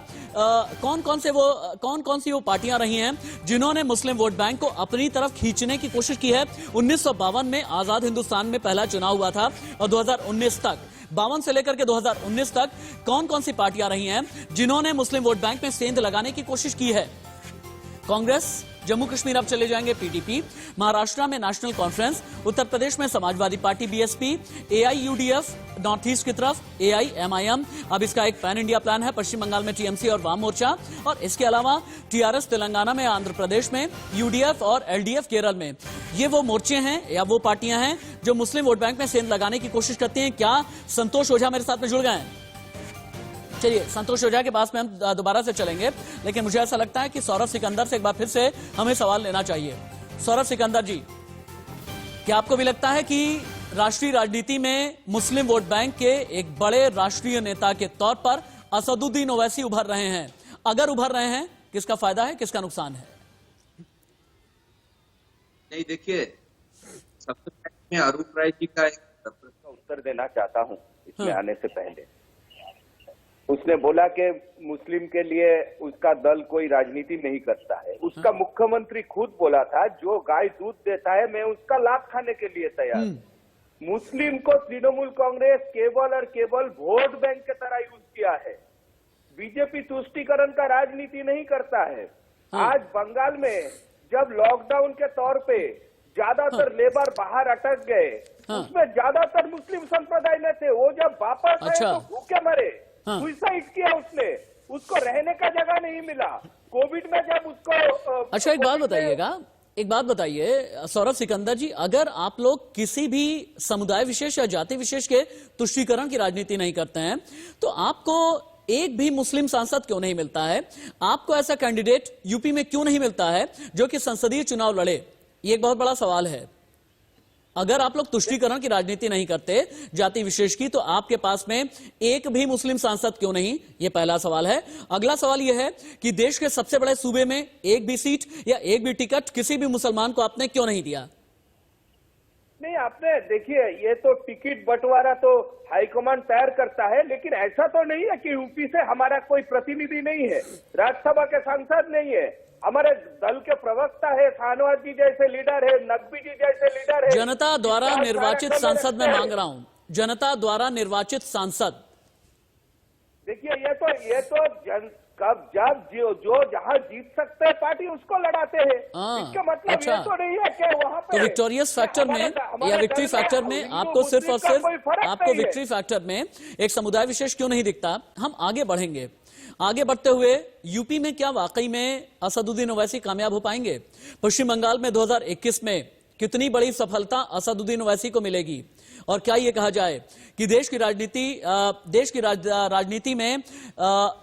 कौन कौन सी वो पार्टियां रही हैं जिन्होंने मुस्लिम वोट बैंक को अपनी तरफ खींचने की कोशिश की है। 1952 में आजाद हिंदुस्तान में पहला चुनाव हुआ था, और 2019 तक, 52 से लेकर के 2019 तक कौन सी पार्टियां रही हैं जिन्होंने मुस्लिम वोट बैंक में सेंध लगाने की कोशिश की है? कांग्रेस, जम्मू कश्मीर अब चले जाएंगे PDP, महाराष्ट्र में नेशनल कॉन्फ्रेंस, उत्तर प्रदेश में Samajwadi party BSP, AIUDF, north east की तरफ AIMIM, अब इसका एक पैन इंडिया प्लान है, पश्चिम बंगाल में TMC और वाम मोर्चा, और इसके अलावा TRS तेलंगाना में, आंध्र प्रदेश में, UDF और LDF केरल में। ये वो मोर्चे हैं या वो पार्टियां हैं जो मुस्लिम वोट बैंक में सेंध लगाने की कोशिश करती हैं। क्या संतोष ओझा मेरे साथ में जुड़ गए हैं? चलिए संतोष ओझा के पास में हम दोबारा से चलेंगे, लेकिन मुझे ऐसा लगता है कि सौरभ सिकंदर से एक बार फिर से हमें सवाल लेना चाहिए। सौरभ सिकंदर जी, क्या आपको भी लगता है कि राष्ट्रीय राजनीति में मुस्लिम वोट बैंक के एक बड़े राष्ट्रीय नेता के तौर पर असदुद्दीन ओवैसी उभर रहे हैं? अगर उभर रहे हैं, किसका फायदा है, किसका नुकसान है? नहीं, देखिए, सबसे पहले मैं अरूप राय जी का एक उत्तर देना चाहता हूं इसमें आने से पहले। उसने बोला कि मुस्लिम के लिए उसका दल कोई राजनीति नहीं करता है। उसका मुख्यमंत्री खुद बोला था, जो गाय दूध देता है मैं उसका लाभ खाने के लिए तैयार। मुस्लिम को तृणमूल कांग्रेस केवल और केवल वोट बैंक की तरह यूज किया है। बीजेपी तुष्टीकरण का राजनीति नहीं करता है। आज बंगाल में जब लॉकडाउन के तौर पे ज्यादातर लेबर बाहर अटक गए, उसमें ज्यादातर मुस्लिम संप्रदाय में थे। वो जब वापस आए तो भूखे मरे, सुसाइड किया उसने, उसको रहने का जगह नहीं मिला। कोविड में जब उसको अच्छा एक बात बताइए सौरभ सिकंदर जी, अगर आप लोग किसी भी समुदाय विशेष या जाति विशेष के तुष्टीकरण की राजनीति नहीं करते हैं तो आपको एक भी मुस्लिम सांसद क्यों नहीं मिलता है? आपको ऐसा कैंडिडेट यूपी में क्यों नहीं मिलता है जो कि संसदीय चुनाव लड़े? ये एक बहुत बड़ा सवाल है। अगर आप लोग तुष्टीकरण की राजनीति नहीं करते जाति विशेष की, तो आपके पास में एक भी मुस्लिम सांसद क्यों नहीं? ये पहला सवाल है। अगला सवाल यह है कि देश के सबसे बड़े सूबे में एक भी सीट या एक भी टिकट किसी भी मुसलमान को आपने क्यों नहीं दिया? नहीं, आपने देखिए, ये तो टिकट बंटवारा तो हाईकमान तैयार करता है, लेकिन ऐसा तो नहीं है कि यूपी से हमारा कोई प्रतिनिधि नहीं है, राज्यसभा के सांसद नहीं है, हमारे दल के प्रवक्ता है, शाहनवाज जी जैसे लीडर है, नकवी जी जैसे लीडर है। जनता द्वारा निर्वाचित सांसद मैं मांग रहा हूं, जनता द्वारा निर्वाचित सांसद। देखिए, ये तो कब जब जो जहां जीत सकते हैं पार्टी उसको लड़ाते हैं। इसका मतलब अच्छा। ये तो नहीं है कि वहां पे तो विक्टोरियस फैक्टर में या विक्ट्री फैक्टर में आपको सिर्फ और सिर्फ आपको विक्ट्री फैक्टर में एक समुदाय विशेष क्यों नहीं दिखता? हम आगे बढ़ेंगे। आगे बढ़ते हुए यूपी में क्या वाकई में असदुद्दीन ओवैसी कामयाब हो पाएंगे? पश्चिम बंगाल में 2021 में कितनी बड़ी सफलता असदुद्दीन ओवैसी को मिलेगी? और क्या ये कहा जाए कि देश की राजनीति में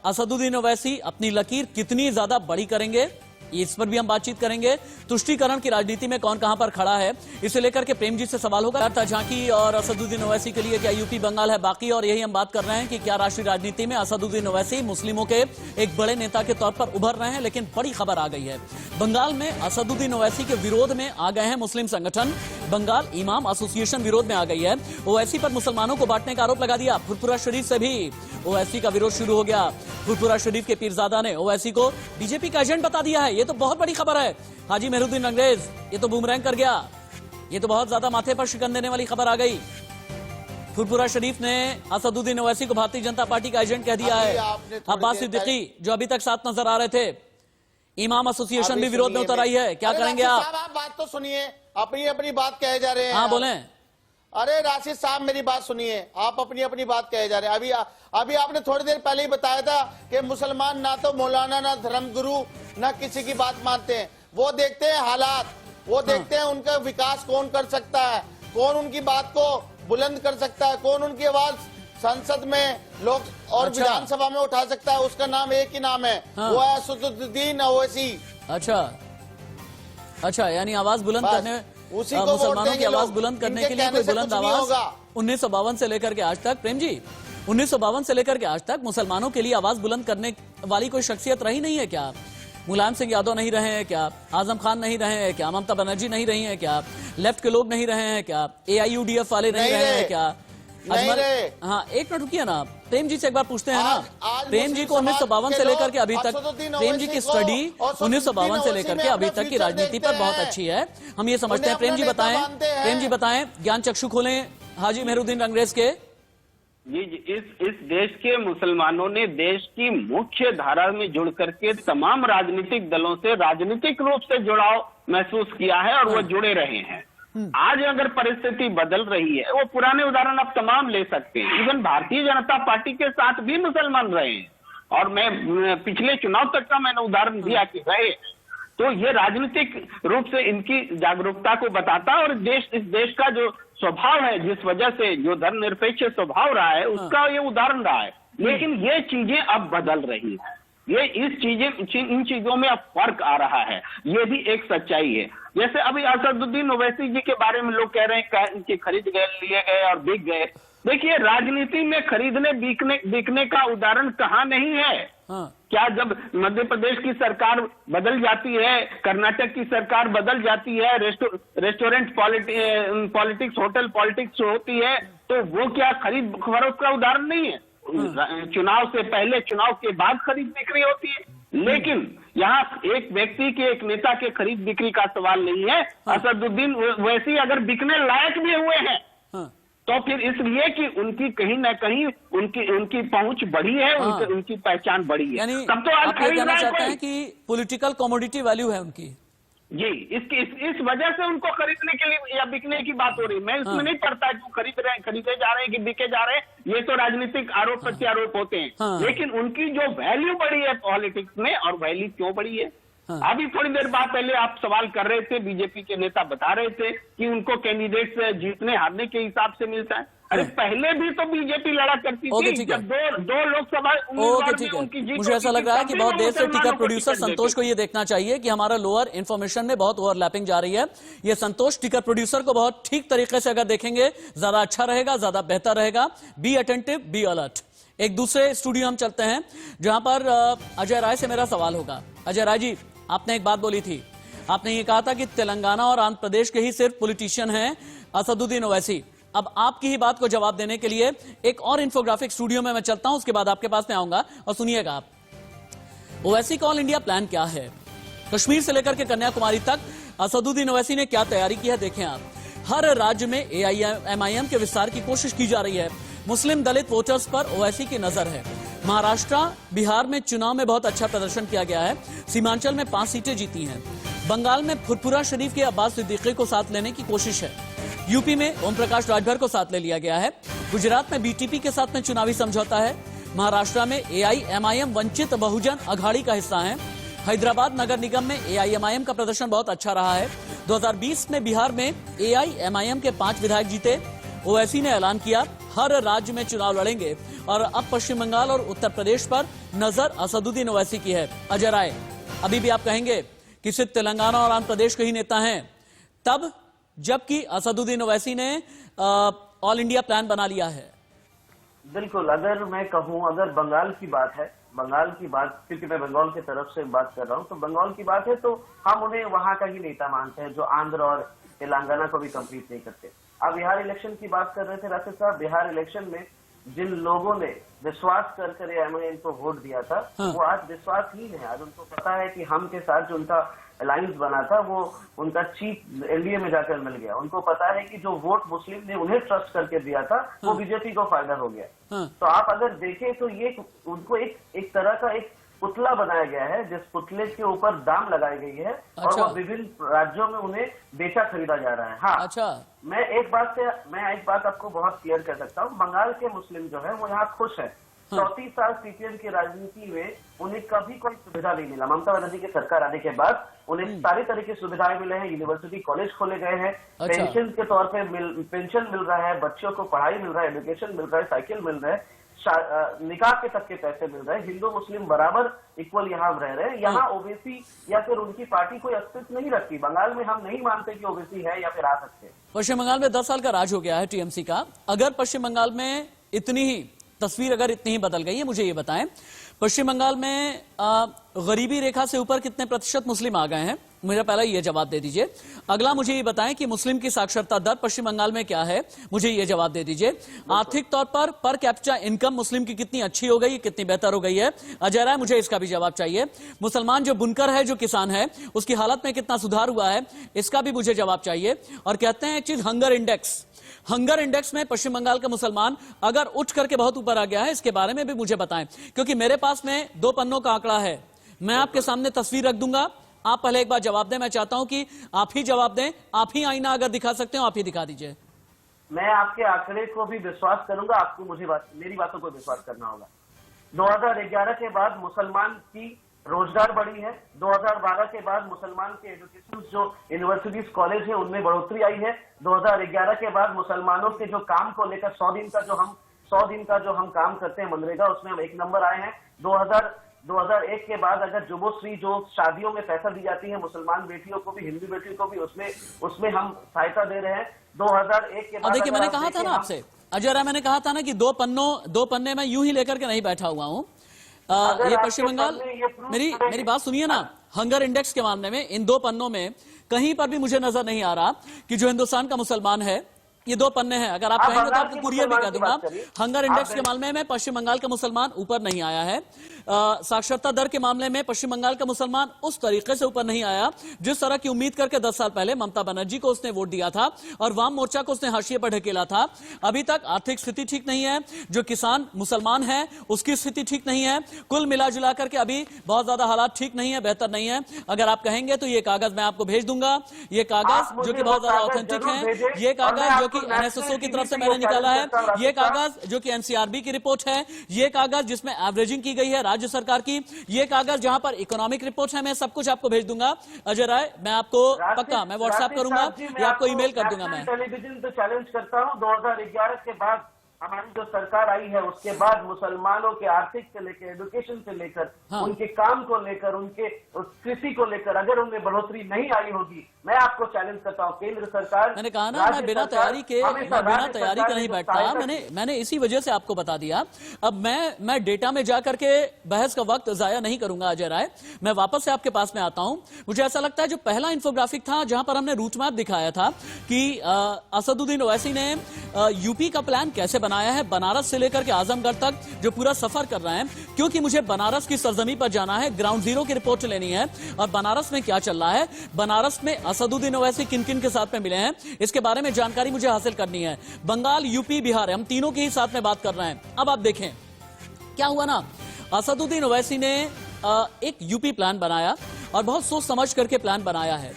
असदुद्दीन ओवैसी अपनी लकीर कितनी ज्यादा बड़ी करेंगे? इस पर भी हम बातचीत करेंगे। तुष्टीकरण की राजनीति में कौन कहां पर खड़ा है, इसे लेकर के प्रेम जी से सवाल होगा। झांकी और असदुद्दीन ओवैसी के लिए क्या यूपी बंगाल है बाकी? और यही हम बात कर रहे हैं कि क्या राष्ट्रीय राजनीति में असदुद्दीन ओवैसी मुस्लिमों के एक बड़े नेता के तौर पर उभर रहे हैं। लेकिन बड़ी खबर आ गई है, बंगाल में असदुद्दीन ओवैसी के विरोध में आ गए हैं मुस्लिम संगठन। बंगाल इमाम एसोसिएशन विरोध में आ गई है। ओवैसी पर मुसलमानों को बांटने का आरोप लगा दिया। फुरपुरा शरीफ से भी ओवैसी का विरोध शुरू हो गया। फुरपुरा शरीफ के पीरजादा ने ओवैसी को बीजेपी का एजेंट बता दिया है। ये तो बहुत बड़ी खबर है। हाजी मेहरुद्दीन अंग्रेज, ये तो बूमरैंग कर गया। ये तो बहुत ज्यादा माथे पर शिकन देने वाली खबर आ गई। फुरपुरा शरीफ ने असदुद्दीन ओवैसी को भारतीय जनता पार्टी का एजेंट कह दिया है। अब्बास सिद्दीकी जो अभी तक साथ नजर आ रहे थे, इमाम एसोसिएशन भी विरोध में उतर आई है। क्या करेंगे आप? बात तो सुनिए, अपनी अपनी बात कहे जा रहे हैं। हाँ बोले। अरे राशिद साहब, मेरी बात सुनिए, आप अपनी अपनी बात कहे जा रहे हैं। अभी आपने थोड़ी देर पहले ही बताया था कि मुसलमान ना तो मौलाना, ना धर्मगुरु, ना किसी की बात मानते हैं। वो देखते हैं हालात, वो देखते हैं उनका विकास कौन कर सकता है, कौन उनकी बात को बुलंद कर सकता है, कौन उनकी आवाज संसद में, लोक और विधानसभा में उठा सकता है। उसका नाम एक ही नाम है, वो है असदुद्दीन ओवैसी। अच्छा, यानी आवाज बुलंद करने, मुसलमानों की आवाज बुलंद करने के लिए कोई बुलंद आवाज 1952 से लेकर के आज तक, प्रेम जी 1952 से लेकर के आज तक मुसलमानों के लिए आवाज बुलंद करने वाली कोई शख्सियत रही नहीं है क्या? मुलायम सिंह यादव नहीं रहे हैं क्या? आजम खान नहीं रहे हैं क्या? ममता बनर्जी नहीं रही हैं क्या? लेफ्ट के लोग नहीं रहे हैं क्या? AIUDF वाले नहीं रहे हैं क्या? हाँ, एक मिनट रुकिए ना, प्रेम जी से एक बार पूछते हैं ना। प्रेम जी को 1952 से लेकर के अभी तक, प्रेम जी की स्टडी 1952 से लेकर के अभी तक की राजनीति पर बहुत अच्छी है, हम ये समझते हैं। प्रेम जी बताएं, ज्ञान चक्षु खोलें हाजी मेहरुद्दीन अंग्रेज के। जी, इस देश के मुसलमानों ने देश की मुख्य धारा में जुड़ करके तमाम राजनीतिक दलों से राजनीतिक रूप से जुड़ाव महसूस किया है और वो जुड़े रहे हैं। आज अगर परिस्थिति बदल रही है, वो पुराने उदाहरण आप तमाम ले सकते हैं। इवन भारतीय जनता पार्टी के साथ भी मुसलमान रहे हैं, और मैं पिछले चुनाव तक का मैंने उदाहरण दिया कि रहे। तो ये राजनीतिक रूप से इनकी जागरूकता को बताता है, और इस देश का जो स्वभाव है, जिस वजह से जो धर्मनिरपेक्ष स्वभाव रहा है, उसका ये उदाहरण रहा है। लेकिन ये चीजें अब बदल रही है, इन चीजों में अब फर्क आ रहा है। ये भी एक सच्चाई है। जैसे अभी असदुद्दीन ओवैसी जी के बारे में लोग कह रहे हैं कि खरीद गए, लिए गए और बिक गए। देखिए, राजनीति में खरीदने बिकने का उदाहरण कहाँ नहीं है। क्या जब मध्य प्रदेश की सरकार बदल जाती है, कर्नाटक की सरकार बदल जाती है, रेस्टोरेंट पॉलिटिक्स, होटल पॉलिटिक्स होती है, तो वो क्या खरीद फरोख्त का उदाहरण नहीं है? चुनाव से पहले, चुनाव के बाद खरीद बिक्री होती है। लेकिन यहाँ एक व्यक्ति के, एक नेता के खरीद बिक्री का सवाल नहीं है। असदुद्दीन ओवैसी अगर बिकने लायक भी हुए हैं तो फिर इसलिए कि उनकी कहीं ना कहीं उनकी पहुंच बढ़ी है, उनकी पहचान बढ़ी है। यानी तब तो आज आप ये खरीद कहना रहा है चाहते कोई। हैं कि पॉलिटिकल कमोडिटी वैल्यू है उनकी। जी, इस वजह से उनको खरीदने के लिए या बिकने की बात हो रही है। मैं इसमें नहीं पड़ता कि खरीदे जा रहे हैं कि बिके जा रहे हैं, ये तो राजनीतिक आरोप प्रत्यारोप होते हैं। लेकिन उनकी जो वैल्यू बढ़ी है पॉलिटिक्स में, और वैल्यू क्यों बढ़ी है? अभी थोड़ी देर बाद पहले आप सवाल कर रहे थे, बीजेपी के नेता बता रहे थे कि उनको कैंडिडेट जीतने हारने के हिसाब से मिलता है। अरे पहले भी तो बीजेपी लड़ा करती थी, जब दो लोकसभा उम्मीदवार में उनकी जीत। मुझे ऐसा लग रहा है कि बहुत देर से टिकट प्रोड्यूसर संतोष को ये देखना चाहिए कि हमारा लोअर इन्फॉर्मेशन में बहुत ओवरलैपिंग जा रही है। ये संतोष टिकट प्रोड्यूसर को बहुत ठीक तरीके से अगर देखेंगे ज्यादा अच्छा रहेगा, ज्यादा बेहतर रहेगा। Be attentive, be alert. एक दूसरे स्टूडियो हम चलते हैं जहां पर अजय राय से मेरा सवाल होगा। अजय राय जी, आपने एक बात बोली थी, आपने ये कहा था कि तेलंगाना और आंध्र प्रदेश के ही सिर्फ पॉलिटिशियन हैं असदुद्दीन ओवैसी। अब आपकी ही बात को जवाब देने के लिए एक और इंफोग्राफिक स्टूडियो में मैं चलता हूं, उसके बाद आपके पास में आऊंगा। और सुनिएगा आप, ओवैसी का ऑल इंडिया प्लान क्या है, कश्मीर से लेकर के कन्याकुमारी तक असदुद्दीन ओवैसी ने क्या तैयारी की है, देखें आप। हर राज्य में AIMIM के विस्तार की कोशिश की जा रही है। मुस्लिम दलित वोटर्स पर ओवैसी की नजर है। महाराष्ट्र, बिहार में चुनाव में बहुत अच्छा प्रदर्शन किया गया है। सीमांचल में 5 सीटें जीती हैं। बंगाल में फुरपुरा शरीफ के अब्बास सिद्दीकी को साथ लेने की कोशिश है। यूपी में ओम प्रकाश राजभर को साथ ले लिया गया है। गुजरात में BTP के साथ में चुनावी समझौता है। महाराष्ट्र में AIMIM वंचित बहुजन अघाड़ी का हिस्सा है। हैदराबाद नगर निगम में AIMIM का प्रदर्शन बहुत अच्छा रहा है। 2020 में बिहार में AIMIM के 5 विधायक जीते। ओवैसी ने ऐलान किया हर राज्य में चुनाव लड़ेंगे और अब पश्चिम बंगाल और उत्तर प्रदेश पर नजर असदुद्दीन ओवैसी की है। अजय राय, अभी भी आप कहेंगे कि सिर्फ तेलंगाना और आंध्र प्रदेश के ही नेता हैं, तब जबकि असदुद्दीन ओवैसी ने ऑल इंडिया प्लान बना लिया है? बिल्कुल, अगर मैं कहूं, अगर बंगाल की बात है, बंगाल की बात, क्योंकि मैं बंगाल की तरफ से बात कर रहा हूं, तो बंगाल की बात है तो हम उन्हें वहां का ही नेता मानते हैं जो आंध्र और तेलंगाना को भी कंप्लीट नहीं करते। अब बिहार इलेक्शन की बात कर रहे थे राशिद साहब। बिहार इलेक्शन में जिन लोगों ने विश्वास कर AIMIM को वोट दिया था, वो आज विश्वासहीन है। आज उनको पता है कि हम के साथ जो उनका अलायंस बना था वो उनका चीफ एनडीए में जाकर मिल गया। उनको पता है कि जो वोट मुस्लिम ने उन्हें ट्रस्ट करके दिया था वो बीजेपी को फायदा हो गया। तो आप अगर देखें तो ये उनको एक तरह का एक पुतला बनाया गया है, जिस पुतले के ऊपर दाम लगाई गई है। अच्छा। और वो विभिन्न राज्यों में उन्हें बेचा खरीदा जा रहा है। हाँ, अच्छा। मैं एक बात आपको बहुत क्लियर कर सकता हूँ। बंगाल के मुस्लिम जो है वो यहाँ खुश है। 34 साल CPM की राजनीति में उन्हें कभी कोई सुविधा नहीं मिला। ममता बनर्जी की सरकार आने के बाद उन्हें सारी तरह की सुविधाएं मिले हैं। यूनिवर्सिटी कॉलेज खोले गए हैं। अच्छा। पेंशन के तौर पे पेंशन मिल रहा है, बच्चों को पढ़ाई मिल रहा है, एजुकेशन मिल रहा है, साइकिल मिल रहा है, निकाह के तक के पैसे मिल रहे हैं। हिंदू मुस्लिम बराबर इक्वल यहाँ रह रहे हैं। यहाँ ओबीसी या फिर उनकी पार्टी कोई अस्तित्व नहीं रखती। बंगाल में हम नहीं मानते कि ओबीसी है या फिर आ सकते हैं। पश्चिम बंगाल में 10 साल का राज हो गया है TMC का। अगर पश्चिम बंगाल में इतनी ही तस्वीर अगर इतनी ही बदल गई है, मुझे ये बताएं, पश्चिम बंगाल में गरीबी रेखा से ऊपर कितने प्रतिशत मुस्लिम आ गए हैं? मेरा पहला ये जवाब दे दीजिए। अगला मुझे ये बताएं कि मुस्लिम की साक्षरता दर पश्चिम बंगाल में क्या है? मुझे ये जवाब दे दीजिए। आर्थिक तौर पर कैपिटा इनकम मुस्लिम की कितनी अच्छी हो गई, कितनी बेहतर हो गई है? अजय राय, मुझे इसका भी जवाब चाहिए। मुसलमान जो बुनकर है, जो किसान है, उसकी हालत में कितना सुधार हुआ है, इसका भी मुझे जवाब चाहिए। और कहते हैं एक चीज, हंगर इंडेक्स में पश्चिम बंगाल का मुसलमान अगर उठ करके बहुत ऊपर आ गया है, इसके बारे में भी मुझे बताएं, क्योंकि मेरे पास में 2 पन्नों का आंकड़ा है। मैं आपके सामने तस्वीर रख दूंगा, आप पहले एक बार जवाब दें। मैं चाहता हूं कि आप ही जवाब दें। आप ही आईना अगर दिखा सकते हो, आप ही दिखा दीजिए। मैं आपके आंकड़े को भी विश्वास करूंगा, आपको मेरी बातों को विश्वास करना होगा। 2011 के बाद मुसलमान की रोजगार बढ़ी है। 2012 के बाद मुसलमान के एजुकेशन जो यूनिवर्सिटीज कॉलेज है उनमें बढ़ोतरी आई है। 2011 के बाद मुसलमानों के जो काम को लेकर 100 दिन का जो हम काम करते हैं मनरेगा, उसमें हम 1 नंबर आए हैं। 2001 के बाद अगर जुबोश्री जो शादियों में पैसा दी जाती है मुसलमान बेटियों को भी, हिंदू बेटियों को भी, उसमें हम सहायता दे रहे हैं। 2001 के बाद देखिए, मैंने कहा था ना आपसे अजय राय, मैंने कहा था ना कि 2 पन्ने में यूं ही लेकर के नहीं बैठा हुआ हूं। ये पश्चिम बंगाल, मेरी बात सुनिए ना। हंगर इंडेक्स के मामले में इन 2 पन्नों में कहीं पर भी मुझे नजर नहीं आ रहा कि जो हिंदुस्तान का मुसलमान है ये 2 पन्ने हैं, अगर आप आप कहेंगे तो बंगाल आपको के कुरियर भी मुसलमान कर की दूंगा। बात करिए। हंगर इंडेक्स आप के मामले में पश्चिम बंगाल का मुसलमान ऊपर नहीं आया है। साक्षरता दर के मामले में पश्चिम बंगाल का मुसलमान उस तरीके से ऊपर नहीं आया जिस तरह की उम्मीद करके 10 साल पहले ममता बनर्जी को उसने वोट दिया था और वाम मोर्चा को उसने हाशिए पर ढकेला था। अभी तक आर्थिक स्थिति ठीक नहीं है, जो किसान मुसलमान है उसकी स्थिति ठीक नहीं है। कुल मिला जुला करके अभी बहुत ज्यादा हालात ठीक नहीं है, बेहतर नहीं है। अगर आप कहेंगे तो ये कागज मैं आपको भेज दूंगा, ये कागज जो कि बहुत ज्यादा ऑथेंटिक है, ये कागज जो कि एनएसएसओ की तरफ से मैंने निकाला है, ये कागज जो कि एनसीआरबी की रिपोर्ट है, ये कागज जिसमें एवरेजिंग की गई है राज्य सरकार की, ये कागज जहां पर इकोनॉमिक रिपोर्ट है, मैं सब कुछ आपको भेज दूंगा। अजय राय, मैं आपको पक्का मैं व्हाट्सएप करूंगा या आपको ईमेल कर दूंगा। मैं टेलीविजन पे चैलेंज करता हूँ, 2011 के बाद हमारी जो सरकार आई है उसके बाद मुसलमानों के आर्थिक से लेकर एजुकेशन से लेकर उनके काम को लेकर उनके कृषि को लेकर अगर उनमें बढ़ोतरी नहीं आई होगी, मैं आपको चैलेंज करता हूँ केंद्र सरकार। मैंने कहा ना मैं बिना तैयारी के नहीं बैठता, मैंने इसी वजह से आपको बता दिया। अब मैं डेटा में जाकर के बहस का वक्त जाया नहीं करूंगा अजय राय, मैं वापस से आपके पास में आता हूं। मुझे ऐसा लगता है जो पहला इंफोग्राफिक था जहां पर हमने रूट मैप दिखाया था कि असदुद्दीन ओवैसी ने यूपी का प्लान कैसे बनाया है, बनारस से लेकर के आजमगढ़ तक जो पूरा सफर कर रहे हैं, क्योंकि मुझे बनारस की सरजमी पर जाना है, ग्राउंड जीरो की रिपोर्ट लेनी है और बनारस में क्या चल रहा है, बनारस में असदुद्दीन ओवैसी किन किन के साथ में मिले हैं, इसके बारे में जानकारी मुझे हासिल करनी है। बंगाल, यूपी, बिहार, हम तीनों के ही साथ में बात कर रहे हैं। अब आप देखें क्या हुआ ना, असदुद्दीन ओवैसी ने एक यूपी प्लान बनाया और बहुत सोच समझ करके प्लान बनाया है।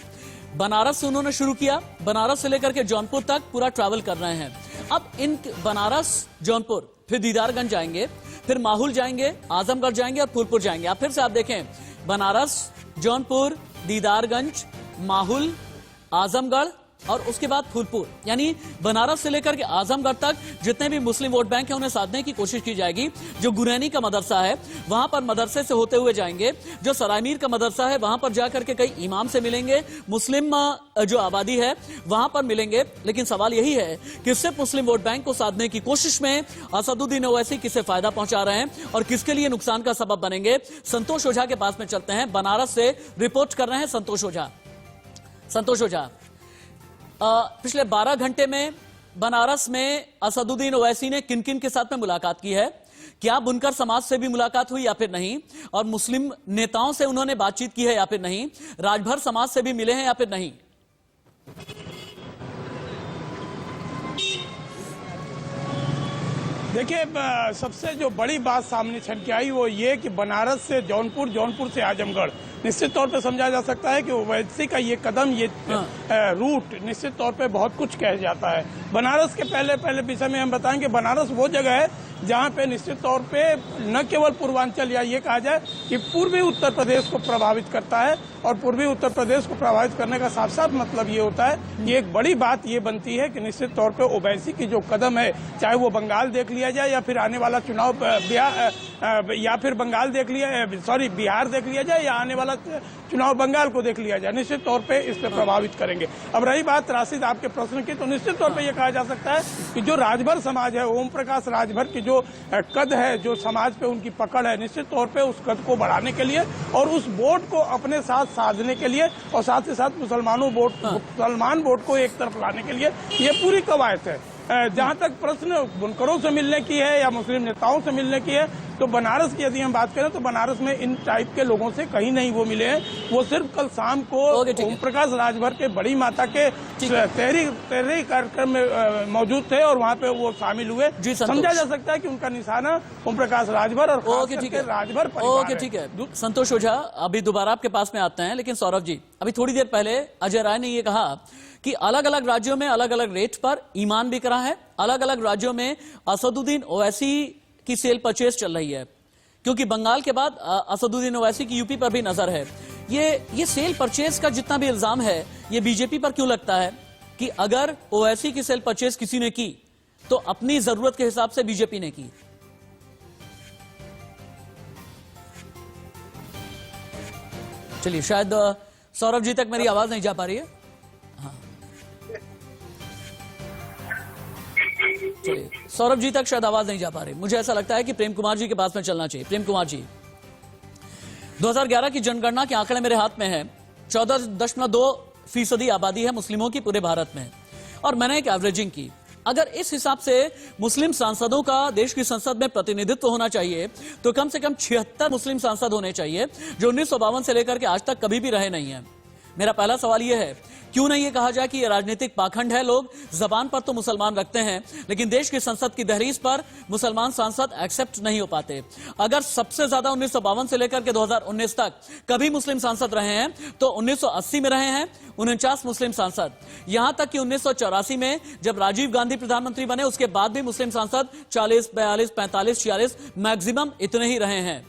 बनारस से उन्होंने शुरू किया, बनारस से लेकर के जौनपुर तक पूरा ट्रैवल कर रहे हैं। अब इन बनारस, जौनपुर, फिर दीदारगंज जाएंगे, फिर माहुल जाएंगे, आजमगढ़ जाएंगे और फूलपुर जाएंगे। आप फिर से आप देखें, बनारस, जौनपुर, दीदारगंज, माहुल, आजमगढ़ और उसके बाद फूलपुर, यानी बनारस से लेकर के आजमगढ़ तक जितने भी मुस्लिम वोट बैंक हैं उन्हें साधने की कोशिश की जाएगी। जो गुरैनी का मदरसा है वहां पर मदरसे से होते हुए जाएंगे, जो सरायमीर का मदरसा है वहां पर जाकर के कई इमाम से मिलेंगे, मुस्लिम जो आबादी है वहां पर मिलेंगे। लेकिन सवाल यही है कि सिर्फ मुस्लिम वोट बैंक को साधने की कोशिश में असदुद्दीन ओवैसी किसे फायदा पहुंचा रहे हैं और किसके लिए नुकसान का सबब बनेंगे। संतोष ओझा के पास में चलते हैं, बनारस से रिपोर्ट कर रहे हैं संतोष ओझा। संतोष ओझा, पिछले 12 घंटे में बनारस में असदुद्दीन ओवैसी ने किन किन के साथ में मुलाकात की है, क्या बुनकर समाज से भी मुलाकात हुई या फिर नहीं, और मुस्लिम नेताओं से उन्होंने बातचीत की है या फिर नहीं, राजभर समाज से भी मिले हैं या फिर नहीं? देखिए, सबसे जो बड़ी बात सामने छन के आई वो ये कि बनारस से जौनपुर, जौनपुर से आजमगढ़, निश्चित तौर पे समझा जा सकता है कि ओवैसी का ये कदम, ये रूट निश्चित तौर पे बहुत कुछ कह जाता है। बनारस के पहले विषय में हम बताएंगे, बनारस वो जगह है जहाँ पे निश्चित तौर पे न केवल पूर्वांचल या ये कहा जाए कि पूर्वी उत्तर प्रदेश को प्रभावित करता है, और पूर्वी उत्तर प्रदेश को प्रभावित करने का साफ साफ मतलब ये होता है, ये एक बड़ी बात ये बनती है कि निश्चित तौर पे ओवैसी की जो कदम है, चाहे वो बंगाल देख लिया जाए या फिर आने वाला चुनाव या फिर बंगाल देख लिया, सॉरी बिहार देख लिया जाए या आने वाला चुनाव बंगाल को देख लिया जाए, निश्चित तौर पे इस पे प्रभावित करेंगे। अब रही बात राशिद आपके प्रश्न की, तो निश्चित तौर पे ये कहा जा सकता है कि जो राजभर समाज है, ओम प्रकाश राजभर की जो कद है, जो समाज पे उनकी पकड़ है, निश्चित तौर पे उस कद को बढ़ाने के लिए और उस वोट को अपने साथ साधने के लिए और साथ ही साथ मुसलमान वोट को एक तरफ लाने के लिए ये पूरी कवायद है। जहां तक प्रश्न बुनकरों से मिलने की है या मुस्लिम नेताओं से मिलने की है, तो बनारस की यदि हम बात करें तो बनारस में इन टाइप के लोगों से कहीं नहीं वो मिले हैं। वो सिर्फ कल शाम को ओम प्रकाश राजभर के बड़ी माता के तहरीक कार्यक्रम में मौजूद थे और वहाँ पे वो शामिल हुए। समझा जा सकता है कि उनका निशाना ओम प्रकाश राजभर और राजभर परिवार है। ठीक है, संतोष ओझा, अभी दोबारा आपके पास में आते हैं, लेकिन सौरभ जी, अभी थोड़ी देर पहले अजय राय ने ये कहा कि अलग अलग राज्यों में अलग अलग रेट पर ईमान बिक रहा है, अलग अलग राज्यों में असदुद्दीन ओवैसी की सेल परचेज चल रही है, क्योंकि बंगाल के बाद असदुद्दीन ओवैसी की यूपी पर भी नजर है। ये सेल परचेज का जितना भी इल्जाम है, ये बीजेपी पर क्यों लगता है कि अगर ओवैसी की सेल परचेज किसी ने की तो अपनी जरूरत के हिसाब से बीजेपी ने की? चलिए, शायद सौरभ जी तक मेरी आवाज नहीं जा पा रही है। चलिए, सौरभ जी तक शायद आवाज नहीं जा पा रही। मुझे ऐसा लगता है कि प्रेम कुमार जी के पास में चलना चाहिए। प्रेम कुमार जी, 2011 की जनगणना के आंकड़े मेरे हाथ में है, 14.2% आबादी है मुस्लिमों की पूरे भारत में, और मैंने एक एवरेजिंग की। अगर इस हिसाब से मुस्लिम सांसदों का देश की संसद में प्रतिनिधित्व होना चाहिए तो कम से कम 76 मुस्लिम सांसद होने चाहिए, जो 1952 से लेकर के आज तक कभी भी रहे नहीं है। मेरा पहला सवाल यह है, क्यों नहीं ये कहा जाए कि ये राजनीतिक पाखंड है? लोग जबान पर तो मुसलमान रखते हैं, लेकिन देश की संसद की दहलीज पर मुसलमान सांसद एक्सेप्ट नहीं हो पाते। अगर सबसे ज्यादा 1952 से लेकर के 2019 तक कभी मुस्लिम सांसद रहे हैं तो 1980 में रहे हैं 49 मुस्लिम सांसद। यहां तक कि 1984 में जब राजीव गांधी प्रधानमंत्री बने उसके बाद भी मुस्लिम सांसद 40, 42, 45, 46 मैक्सिमम इतने ही रहे हैं।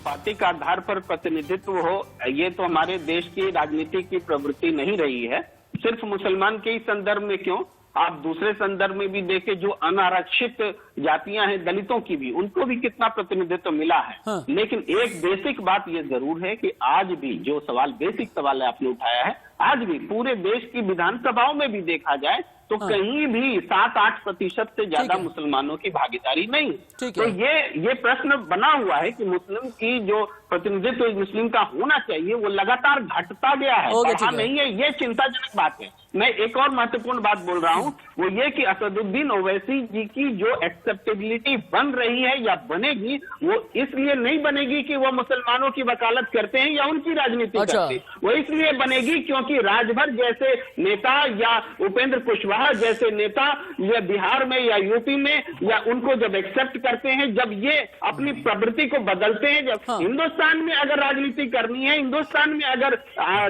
पार्टी के आधार पर प्रतिनिधित्व हो, ये तो हमारे देश की राजनीति की प्रवृत्ति नहीं रही है। सिर्फ मुसलमान के ही संदर्भ में क्यों, आप दूसरे संदर्भ में भी देखें, जो अनारक्षित जातियां हैं, दलितों की भी, उनको भी कितना प्रतिनिधित्व मिला है। हाँ। लेकिन एक बेसिक बात ये जरूर है कि आज भी जो सवाल, बेसिक सवाल आपने उठाया है, आज भी पूरे देश की विधानसभाओं में भी देखा जाए तो हाँ। कहीं भी 7-8% से ज्यादा मुसलमानों की भागीदारी नहीं। तो ये प्रश्न बना हुआ है कि मुस्लिम की जो प्रतिनिधित्व मुस्लिम का होना चाहिए वो लगातार घटता गया है, बढ़ा नहीं है। ये चिंताजनक बात है। मैं एक और महत्वपूर्ण बात बोल रहा हूं, वो ये कि असदुद्दीन ओवैसी जी की जो एक्सेप्टेबिलिटी बन रही है या बनेगी, वो इसलिए नहीं बनेगी कि वो मुसलमानों की वकालत करते हैं या उनकी राजनीति करते हैं। वो इसलिए बनेगी क्योंकि राजभर जैसे नेता या उपेंद्र कुशवाहा जैसे नेता या बिहार में या यूपी में या उनको जब एक्सेप्ट करते हैं, जब ये अपनी प्रवृत्ति को बदलते हैं, जब हिंदुस्तान में अगर राजनीति करनी है, हिंदुस्तान में अगर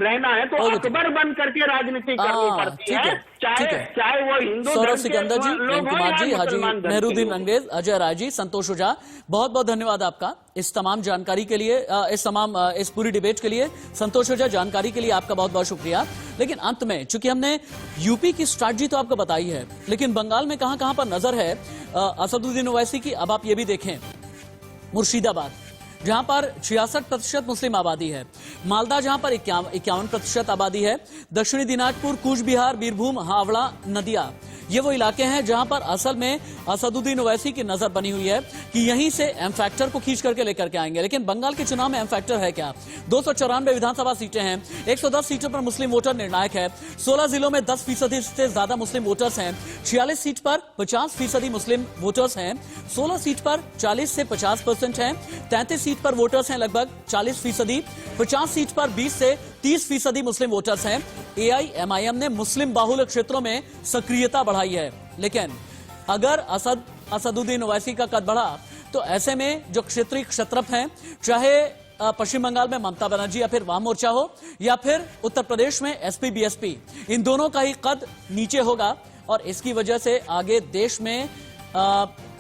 रहना है तो अकबर बन करके राजनीति करनी पड़ती है, चाहे वो हिंदू सौरभ सिकंदर जी, प्रेम कुमार जी, हाजी मेहरुद्दीन अंग्रेज, अजय राय जी, संतोष ओझा, बहुत बहुत धन्यवाद आपका इस तमाम जानकारी के लिए, इस पूरी डिबेट के लिए। संतोष ओझा, जानकारी के लिए आपका बहुत बहुत शुक्रिया। लेकिन अंत में चूंकि हमने यूपी की स्ट्रैटेजी तो आपको बताई है, लेकिन बंगाल में कहां कहां पर नजर है असदुद्दीन ओवैसी की, अब आप ये भी देखें। मुर्शिदाबाद जहां पर 66% मुस्लिम आबादी है, मालदा जहां पर 51% आबादी है, दक्षिणी दिनाजपुर, कूच बिहार, बीरभूम, हावड़ा, नदिया, ये वो इलाके हैं जहां पर असल में असदुद्दीन ओवैसी की नजर बनी हुई है कि यहीं से एम फैक्टर को खींच करके लेकर के आएंगे। लेकिन बंगाल के चुनाव में एम फैक्टर है क्या? 294 विधानसभा सीटें हैं, 110 सीटों पर मुस्लिम वोटर निर्णायक है, 16 जिलों में 10% से ज्यादा मुस्लिम वोटर्स हैं, 46 सीट पर 50% मुस्लिम वोटर्स हैं, 16 सीट पर 40 से 50% हैं, 33 सीट पर वोटर्स हैं लगभग 40%, 50 सीट पर 20 से 30% मुस्लिम वोटर्स हैं। AIMIM ने मुस्लिम बाहुल्य क्षेत्रों में सक्रियता बढ़ाई है, लेकिन अगर असदुद्दीन ओवैसी का कद बढ़ा तो ऐसे में जो क्षेत्रीय क्षत्रप हैं, चाहे पश्चिम बंगाल में ममता बनर्जी या फिर वाम मोर्चा हो या फिर उत्तर प्रदेश में SP BSP, इन दोनों का ही कद नीचे होगा और इसकी वजह से आगे देश में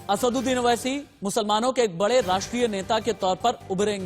असदुद्दीन ओवैसी मुसलमानों के एक बड़े राष्ट्रीय नेता के तौर पर उभरेंगे।